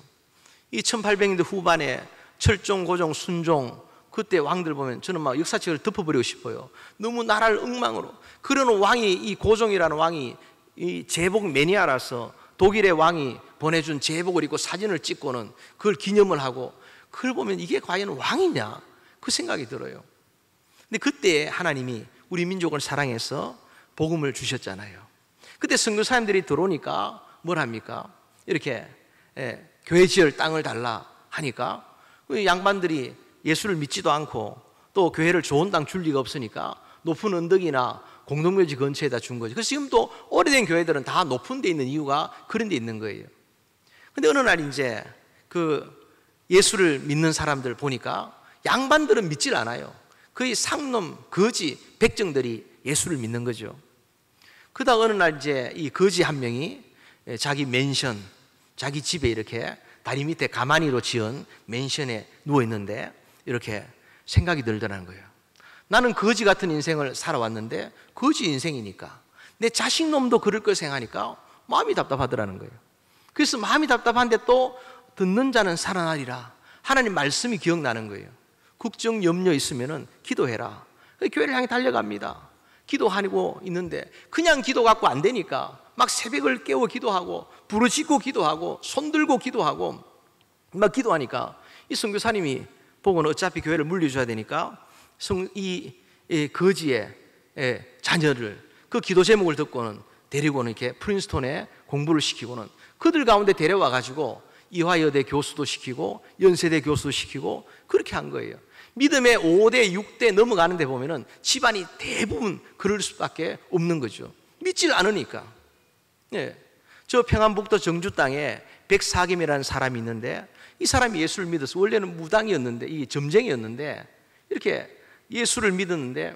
이 1800년대 후반에 철종, 고종, 순종, 그때 왕들 보면 저는 막 역사책을 덮어버리고 싶어요. 너무 나라를 엉망으로. 그런 왕이, 이 고종이라는 왕이 이 제복 매니아라서 독일의 왕이 보내준 제복을 입고 사진을 찍고는 그걸 기념을 하고, 그걸 보면 이게 과연 왕이냐? 그 생각이 들어요. 근데 그때 하나님이 우리 민족을 사랑해서 복음을 주셨잖아요. 그때 선교사님들이 들어오니까 뭘 합니까? 이렇게 교회 지을 땅을 달라 하니까 양반들이 예수를 믿지도 않고 또 교회를 좋은 땅 줄 리가 없으니까 높은 언덕이나 공동묘지 근처에다 준 거죠. 그래서 지금 또 오래된 교회들은 다 높은 데 있는 이유가 그런 데 있는 거예요. 근데 어느 날 이제 그 예수를 믿는 사람들 보니까 양반들은 믿질 않아요. 거의 상놈, 거지, 백정들이 예수를 믿는 거죠. 그러다 어느 날 이제 이 거지 한 명이 자기 맨션, 자기 집에 이렇게 다리 밑에 가마니로 지은 맨션에 누워 있는데 이렇게 생각이 들더라는 거예요. 나는 거지 같은 인생을 살아왔는데 거지 인생이니까 내 자식놈도 그럴 걸 생각하니까 마음이 답답하더라는 거예요. 그래서 마음이 답답한데 또 듣는 자는 살아나리라. 하나님 말씀이 기억나는 거예요. 걱정 염려 있으면은 기도해라. 교회를 향해 달려갑니다. 기도하고 있는데 그냥 기도 갖고 안 되니까 막 새벽을 깨워 기도하고 부르짖고 기도하고 손들고 기도하고 막 기도하니까 이 선교사님이 보고는 어차피 교회를 물려줘야 되니까 이 거지의 자녀를 그 기도 제목을 듣고는 데리고는 이렇게 프린스톤에 공부를 시키고는 그들 가운데 데려와 가지고 이화여대 교수도 시키고 연세대 교수도 시키고 그렇게 한 거예요. 믿음의 5대 6대 넘어가는데 보면은 집안이 대부분 그럴 수밖에 없는 거죠. 믿질 않으니까. 저 평안북도 정주 땅에 백사김이라는 사람이 있는데 이 사람이 예수를 믿어서 원래는 무당이었는데 이 점쟁이였는데 이렇게 예수를 믿었는데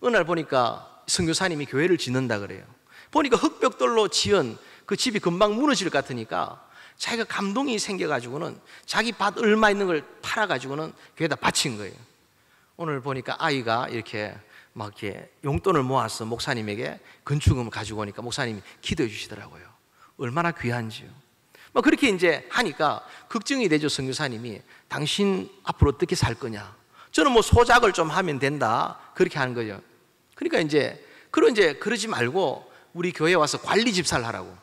어느 날 보니까 선교사님이 교회를 짓는다 그래요. 보니까 흙벽돌로 지은 그 집이 금방 무너질 것 같으니까 자기가 감동이 생겨가지고는 자기 밭 얼마 있는 걸 팔아가지고는 교회에다 바친 거예요. 오늘 보니까 아이가 이렇게 막 이렇게 용돈을 모아서 목사님에게 건축금을 가지고 오니까 목사님이 기도해 주시더라고요. 얼마나 귀한지요. 뭐 그렇게 이제 하니까 걱정이 되죠. 선교사님이 당신 앞으로 어떻게 살 거냐. 저는 뭐 소작을 좀 하면 된다 그렇게 하는 거죠. 그러니까 이제 그러지 말고 우리 교회에 와서 관리 집사를 하라고.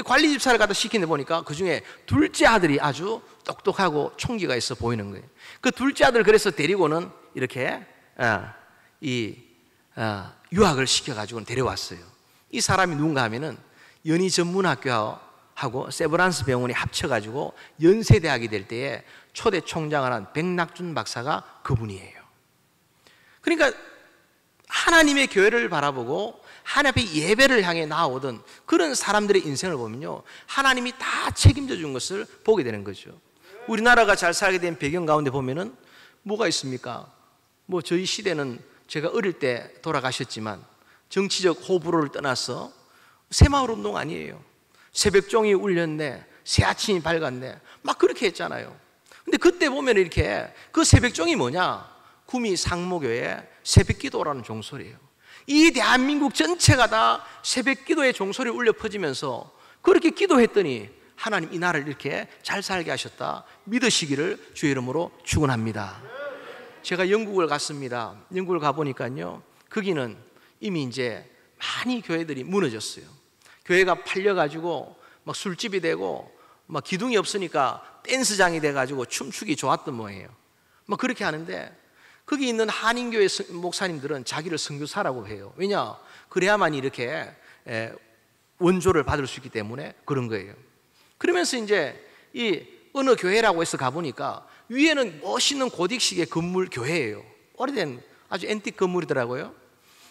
관리 집사를 갖다 시키는데 보니까 그 중에 둘째 아들이 아주 똑똑하고 총기가 있어 보이는 거예요. 그 둘째 아들 그래서 데리고는 이렇게 유학을 시켜가지고 데려왔어요. 이 사람이 누군가 하면은 연희 전문학교하고 세브란스 병원이 합쳐가지고 연세대학이 될 때에 초대 총장을 한 백낙준 박사가 그분이에요. 그러니까 하나님의 교회를 바라보고 하나님 앞에 예배를 향해 나아오던 그런 사람들의 인생을 보면요, 하나님이 다 책임져 준 것을 보게 되는 거죠. 우리나라가 잘 살게 된 배경 가운데 보면은 뭐가 있습니까? 뭐 저희 시대는 제가 어릴 때 돌아가셨지만 정치적 호불호를 떠나서 새마을운동 아니에요. 새벽종이 울렸네, 새아침이 밝았네, 막 그렇게 했잖아요. 근데 그때 보면 이렇게 그 새벽종이 뭐냐? 구미 상모교회 새벽기도라는 종소리예요. 이 대한민국 전체가 다 새벽기도의 종소리 울려 퍼지면서 그렇게 기도했더니 하나님 이 나라를 이렇게 잘 살게 하셨다 믿으시기를 주의 이름으로 축원합니다. 제가 영국을 갔습니다. 영국을 가보니까요, 거기는 이미 이제 많이 교회들이 무너졌어요. 교회가 팔려가지고 막 술집이 되고 막 기둥이 없으니까 댄스장이 돼가지고 춤추기 좋았던 모양이에요. 막 그렇게 하는데 거기 있는 한인교회 목사님들은 자기를 선교사라고 해요. 왜냐? 그래야만 이렇게 원조를 받을 수 있기 때문에 그런 거예요. 그러면서 이제 이 어느 교회라고 해서 가보니까 위에는 멋있는 고딕식의 건물 교회예요. 오래된 아주 앤틱 건물이더라고요.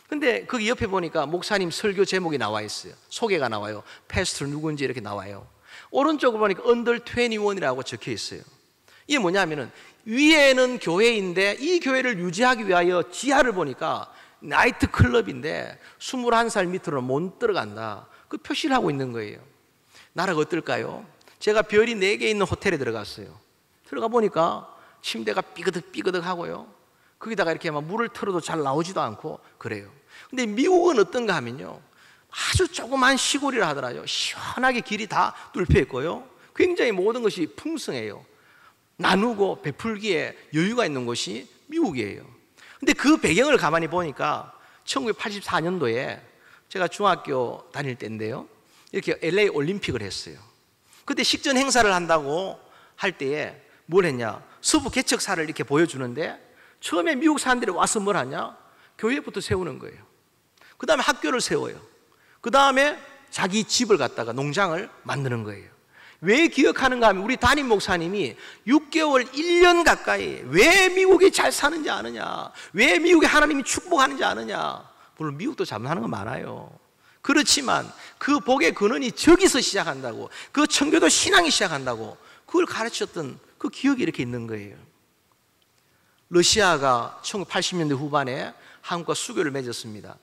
근데 거기 옆에 보니까 목사님 설교 제목이 나와 있어요. 소개가 나와요. 패스터 누군지 이렇게 나와요. 오른쪽으로 보니까 언더 21이라고 적혀 있어요. 이게 뭐냐면은 위에는 교회인데 이 교회를 유지하기 위하여 지하를 보니까 나이트 클럽인데 21살 밑으로는 못 들어간다. 그 표시를 하고 있는 거예요. 나라가 어떨까요? 제가 별이 4개 있는 호텔에 들어갔어요. 들어가 보니까 침대가 삐그덕 하고요, 거기다가 이렇게 막 물을 틀어도 잘 나오지도 않고 그래요. 근데 미국은 어떤가 하면요, 아주 조그만 시골이라 하더라고요. 시원하게 길이 다 뚫혀 있고요, 굉장히 모든 것이 풍성해요. 나누고 베풀기에 여유가 있는 곳이 미국이에요. 근데 그 배경을 가만히 보니까 1984년도에 제가 중학교 다닐 때인데요, 이렇게 LA 올림픽을 했어요. 그때 식전 행사를 한다고 할 때에 뭘 했냐, 서부 개척사를 이렇게 보여주는데 처음에 미국 사람들이 와서 뭘 하냐, 교회부터 세우는 거예요. 그 다음에 학교를 세워요. 그 다음에 자기 집을 갖다가 농장을 만드는 거예요. 왜 기억하는가 하면 우리 담임 목사님이 6개월, 1년 가까이 왜 미국이 잘 사는지 아느냐, 왜 미국에 하나님이 축복하는지 아느냐. 물론 미국도 잘못하는 거 많아요. 그렇지만 그 복의 근원이 저기서 시작한다고, 그 청교도 신앙이 시작한다고 그걸 가르쳤던 그 기억이 이렇게 있는 거예요. 러시아가 1980년대 후반에 한국과 수교를 맺었습니다.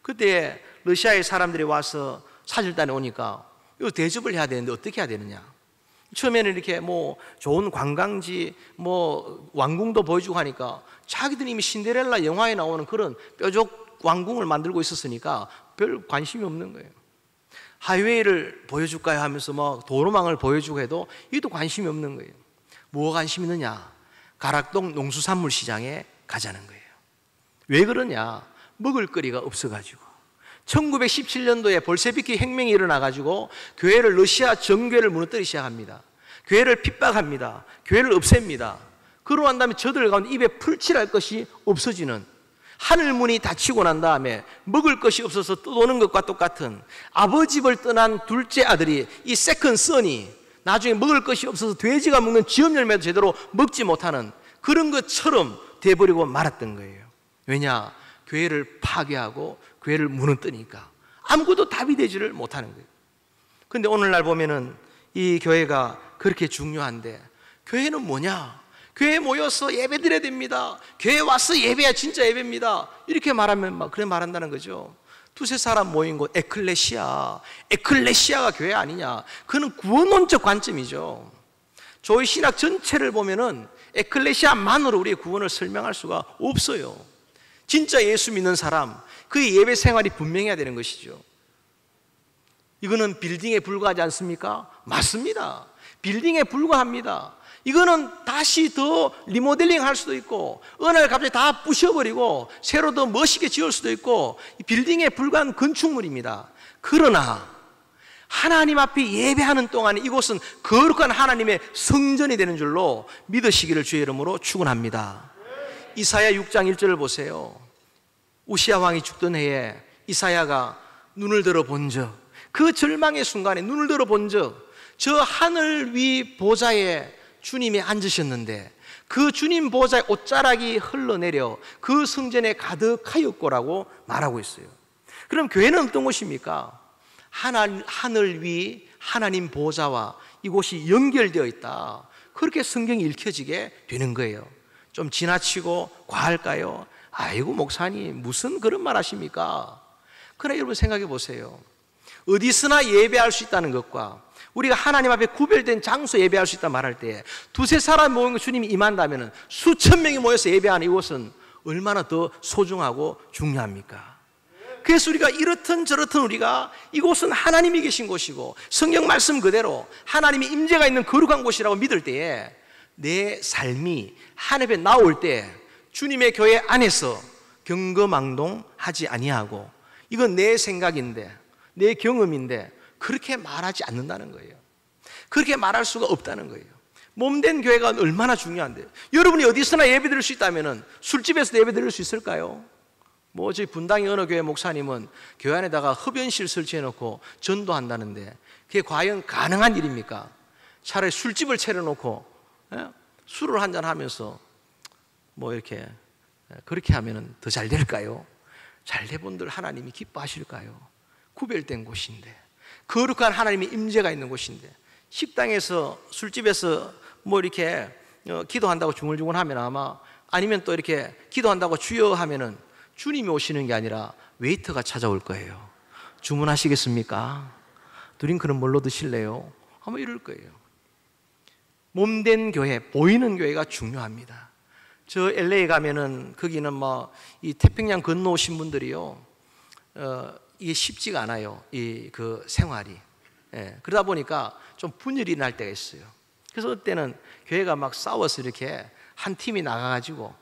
그때 러시아의 사람들이 와서 사절단에 오니까 이거 대접을 해야 되는데 어떻게 해야 되느냐. 처음에는 이렇게 뭐 좋은 관광지, 뭐 왕궁도 보여주고 하니까 자기들이 이미 신데렐라 영화에 나오는 그런 뾰족 왕궁을 만들고 있었으니까 별 관심이 없는 거예요. 하이웨이를 보여줄까요 하면서 뭐 도로망을 보여주고 해도 이것도 관심이 없는 거예요. 뭐가 관심 있느냐? 가락동 농수산물 시장에 가자는 거예요. 왜 그러냐? 먹을거리가 없어가지고. 1917년도에 볼셰비키 혁명이 일어나가지고 교회를, 러시아 정교회를 무너뜨리기 시작합니다. 교회를 핍박합니다. 교회를 없앱니다. 그러고 난 다음에 저들 가운데 입에 풀칠할 것이 없어지는, 하늘문이 닫히고 난 다음에 먹을 것이 없어서 떠도는 것과 똑같은, 아버지를 떠난 둘째 아들이, 이 세컨 선이 나중에 먹을 것이 없어서 돼지가 먹는 지업 열매도 제대로 먹지 못하는 그런 것처럼 돼버리고 말았던 거예요. 왜냐? 교회를 파괴하고 교회를 무너뜨리니까 아무것도 답이 되지를 못하는 거예요. 그런데 오늘날 보면은 이 교회가 그렇게 중요한데, 교회는 뭐냐? 교회에 모여서 예배 드려야 됩니다. 교회에 와서 예배야 진짜 예배입니다. 이렇게 말하면 막 그래 말한다는 거죠. 두세 사람 모인 곳 에클레시아, 에클레시아가 교회 아니냐? 그는 구원론적 관점이죠. 저희 신학 전체를 보면은 에클레시아만으로 우리의 구원을 설명할 수가 없어요. 진짜 예수 믿는 사람, 그의 예배 생활이 분명해야 되는 것이죠. 이거는 빌딩에 불과하지 않습니까? 맞습니다. 빌딩에 불과합니다. 이거는 다시 더 리모델링 할 수도 있고, 어느 날 갑자기 다 부셔버리고 새로 더 멋있게 지을 수도 있고, 빌딩에 불과한 건축물입니다. 그러나 하나님 앞에 예배하는 동안에 이곳은 거룩한 하나님의 성전이 되는 줄로 믿으시기를 주의 이름으로 축원합니다. 이사야 6장 1절을 보세요. 우시야 왕이 죽던 해에 이사야가 눈을 들어 본 적, 그 절망의 순간에 눈을 들어 본 적, 저 하늘 위 보좌에 주님이 앉으셨는데 그 주님 보좌의 옷자락이 흘러내려 그 성전에 가득하였고라고 말하고 있어요. 그럼 교회는 어떤 곳입니까? 하늘 위 하나님 보좌와 이곳이 연결되어 있다, 그렇게 성경이 읽혀지게 되는 거예요. 좀 지나치고 과할까요? 아이고 목사님 무슨 그런 말 하십니까? 그러나 여러분 생각해 보세요. 어디서나 예배할 수 있다는 것과 우리가 하나님 앞에 구별된 장소 예배할 수 있다 말할 때, 두세 사람 모인 거 주님이 임한다면 수천 명이 모여서 예배하는 이곳은 얼마나 더 소중하고 중요합니까? 그래서 우리가 이렇든 저렇든 우리가 이곳은 하나님이 계신 곳이고 성경 말씀 그대로 하나님의 임재가 있는 거룩한 곳이라고 믿을 때에 내 삶이 하나님 앞에 나올 때 주님의 교회 안에서 경거망동하지 아니하고, 이건 내 생각인데 내 경험인데 그렇게 말하지 않는다는 거예요. 그렇게 말할 수가 없다는 거예요. 몸된 교회가 얼마나 중요한데요. 여러분이 어디서나 예배 드릴 수 있다면 술집에서도 예배 드릴 수 있을까요? 뭐 저희 분당의 어느 교회 목사님은 교회 안에다가 흡연실 설치해놓고 전도한다는데 그게 과연 가능한 일입니까? 차라리 술집을 차려놓고 술을 한잔 하면서 뭐 이렇게 그렇게 하면 더 잘 될까요? 잘 된 분들 하나님이 기뻐하실까요? 구별된 곳인데, 거룩한 하나님의 임재가 있는 곳인데, 식당에서 술집에서 뭐 이렇게 기도한다고 중얼중얼 하면 아마, 아니면 또 이렇게 기도한다고 주여 하면은 주님이 오시는 게 아니라 웨이터가 찾아올 거예요. 주문하시겠습니까? 드링크는 뭘로 드실래요? 아마 이럴 거예요. 몸된 교회, 보이는 교회가 중요합니다. 저 LA 가면은 거기는 뭐 이 태평양 건너오신 분들이요, 이게 쉽지가 않아요. 이 그 생활이. 그러다 보니까 좀 분열이 날 때가 있어요. 그래서 그때는 교회가 막 싸워서 이렇게 한 팀이 나가가지고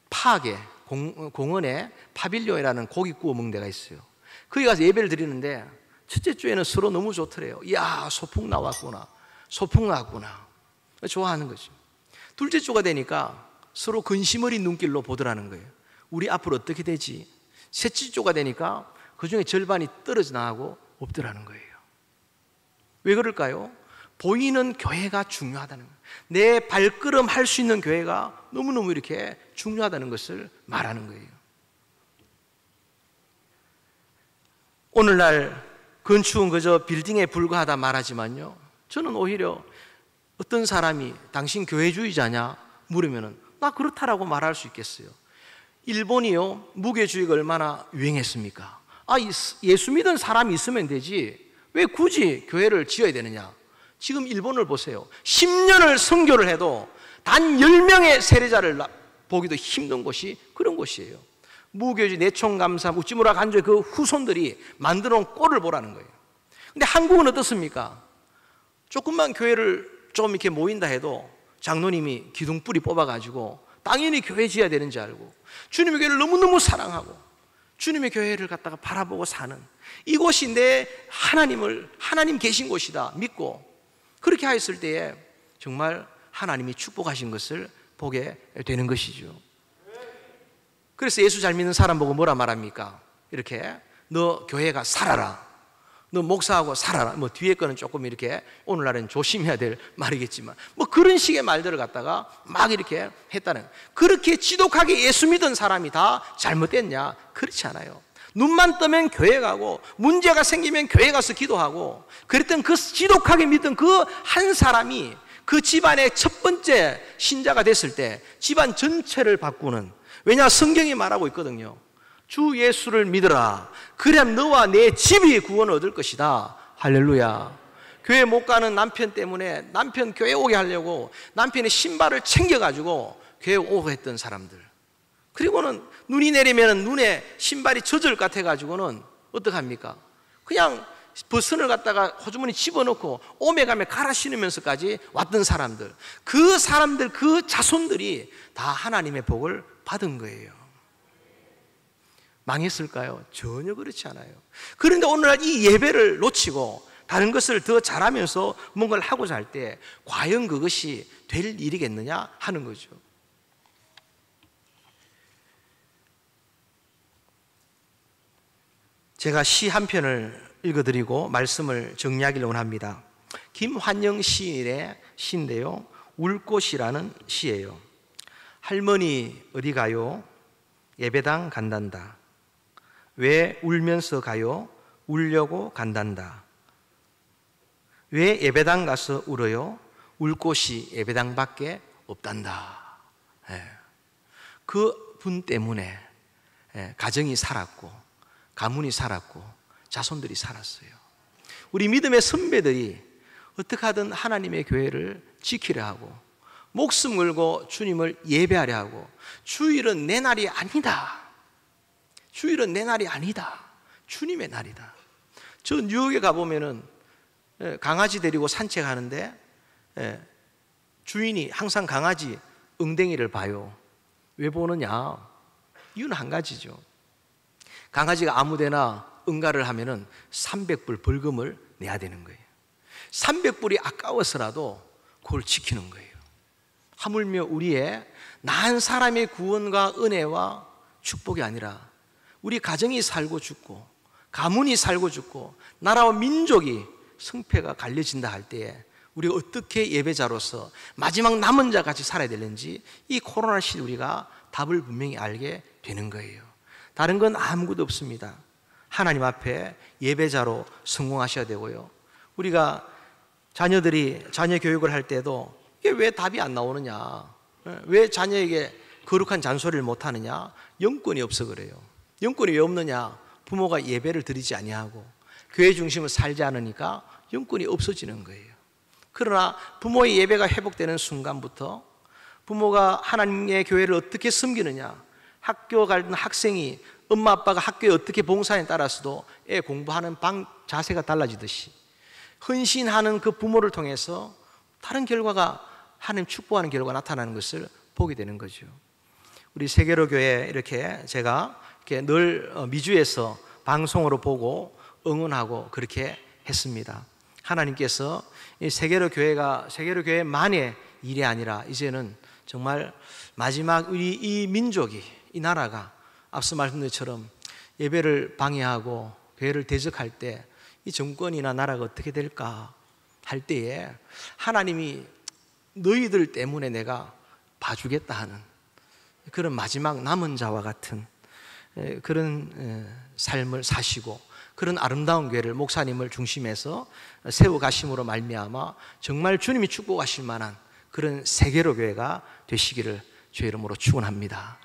파하게 공원에 파빌리온이라는 고기 구워 먹는 데가 있어요. 거기 가서 예배를 드리는데 첫째 주에는 서로 너무 좋더래요. 이야, 소풍 나왔구나, 소풍 나왔구나, 좋아하는 거죠. 둘째 주가 되니까 서로 근심 어린 눈길로 보더라는 거예요. 우리 앞으로 어떻게 되지? 셋째 주가 되니까 그 중에 절반이 떨어져 나가고 없더라는 거예요. 왜 그럴까요? 보이는 교회가 중요하다는 거예요. 내 발걸음 할 수 있는 교회가 너무너무 이렇게 중요하다는 것을 말하는 거예요. 오늘날 건축은 그저 빌딩에 불과하다 말하지만요, 저는 오히려 어떤 사람이 당신 교회주의자냐 물으면은 나 그렇다라고 말할 수 있겠어요. 일본이요, 무교주의가 얼마나 유행했습니까? 예수 믿은 사람이 있으면 되지 왜 굳이 교회를 지어야 되느냐? 지금 일본을 보세요. 10년을 선교를 해도 단 10명의 세례자를 보기도 힘든 곳이 그런 곳이에요. 무교지 내총감사 우찌무라 간조의 그 후손들이 만들어 놓은 꼴을 보라는 거예요. 근데 한국은 어떻습니까? 조금만 교회를 좀 이렇게 모인다 해도 장로님이 기둥뿌리 뽑아가지고 당연히 교회 지어야 되는지 알고 주님의 교회를 너무너무 사랑하고 주님의 교회를 갖다가 바라보고 사는 이곳이 내 하나님 계신 곳이다 믿고 그렇게 하였을 때에 정말 하나님이 축복하신 것을 보게 되는 것이죠. 그래서 예수 잘 믿는 사람 보고 뭐라 말합니까? 이렇게 너 교회가 살아라, 너 목사하고 살아라. 뭐 뒤에 거는 조금 이렇게 오늘날은 조심해야 될 말이겠지만 뭐 그런 식의 말들을 갖다가 막 이렇게 했다는, 그렇게 지독하게 예수 믿은 사람이 다 잘못됐냐? 그렇지 않아요. 눈만 뜨면 교회 가고 문제가 생기면 교회 가서 기도하고 그랬던 그 지독하게 믿던 그 한 사람이 그 집안의 첫 번째 신자가 됐을 때 집안 전체를 바꾸는, 왜냐 성경이 말하고 있거든요. 주 예수를 믿으라. 그럼 너와 내 집이 구원을 얻을 것이다. 할렐루야. 교회 못 가는 남편 때문에 남편 교회 오게 하려고 남편의 신발을 챙겨가지고 교회 오고 했던 사람들, 그리고는 눈이 내리면 눈에 신발이 젖을 것 같아가지고는 어떡합니까? 그냥 버선을 갖다가 호주머니 집어넣고 오메 가메 갈아 신으면서까지 왔던 사람들, 그 사람들 그 자손들이 다 하나님의 복을 받은 거예요. 망했을까요? 전혀 그렇지 않아요. 그런데 오늘날 이 예배를 놓치고 다른 것을 더 잘하면서 뭔가를 하고자 할 때 과연 그것이 될 일이겠느냐 하는 거죠. 제가 시 한 편을 읽어드리고 말씀을 정리하기를 합니다. 김환영 시인의 시인데요, 울꽃이라는 시예요. 할머니 어디 가요? 예배당 간단다. 왜 울면서 가요? 울려고 간단다. 왜 예배당 가서 울어요? 울 곳이 예배당밖에 없단다. 그 분 때문에 가정이 살았고 가문이 살았고 자손들이 살았어요. 우리 믿음의 선배들이 어떻게 하든 하나님의 교회를 지키려 하고 목숨 걸고 주님을 예배하려 하고, 주일은 내 날이 아니다, 주일은 내 날이 아니다, 주님의 날이다. 저 뉴욕에 가보면은 강아지 데리고 산책하는데 주인이 항상 강아지 엉덩이를 봐요. 왜 보느냐? 이유는 한 가지죠. 강아지가 아무데나 응가를 하면은 300불 벌금을 내야 되는 거예요. 300불이 아까워서라도 그걸 지키는 거예요. 하물며 우리의 난 사람의 구원과 은혜와 축복이 아니라 우리 가정이 살고 죽고 가문이 살고 죽고 나라와 민족이 승패가 갈려진다 할 때에 우리가 어떻게 예배자로서 마지막 남은 자 같이 살아야 되는지 이 코로나 시대 우리가 답을 분명히 알게 되는 거예요. 다른 건 아무것도 없습니다. 하나님 앞에 예배자로 성공하셔야 되고요. 우리가 자녀 교육을 할 때도 이게 왜 답이 안 나오느냐, 왜 자녀에게 거룩한 잔소리를 못하느냐? 영권이 없어 그래요. 영권이 왜 없느냐? 부모가 예배를 드리지 아니하고 교회 중심을 살지 않으니까 영권이 없어지는 거예요. 그러나 부모의 예배가 회복되는 순간부터 부모가 하나님의 교회를 어떻게 섬기느냐, 학교 가는 학생이 엄마 아빠가 학교에 어떻게 봉사에 따라서도 애 공부하는 자세가 달라지듯이 헌신하는 그 부모를 통해서 다른 결과가, 하나님 축복하는 결과가 나타나는 것을 보게 되는 거죠. 우리 세계로 교회 이렇게 제가 이렇게 늘 미주에서 방송으로 보고 응원하고 그렇게 했습니다. 하나님께서 이 세계로 교회만의 일이 아니라 이제는 정말 마지막 우리 이 민족이, 이 나라가 앞서 말씀드린 것처럼 예배를 방해하고 교회를 대적할 때 이 정권이나 나라가 어떻게 될까 할 때에 하나님이 너희들 때문에 내가 봐주겠다 하는 그런 마지막 남은 자와 같은 그런 삶을 사시고 그런 아름다운 교회를 목사님을 중심해서 세워가심으로 말미암아 정말 주님이 축복하실 만한 그런 세계로 교회가 되시기를 주의 이름으로 축원합니다.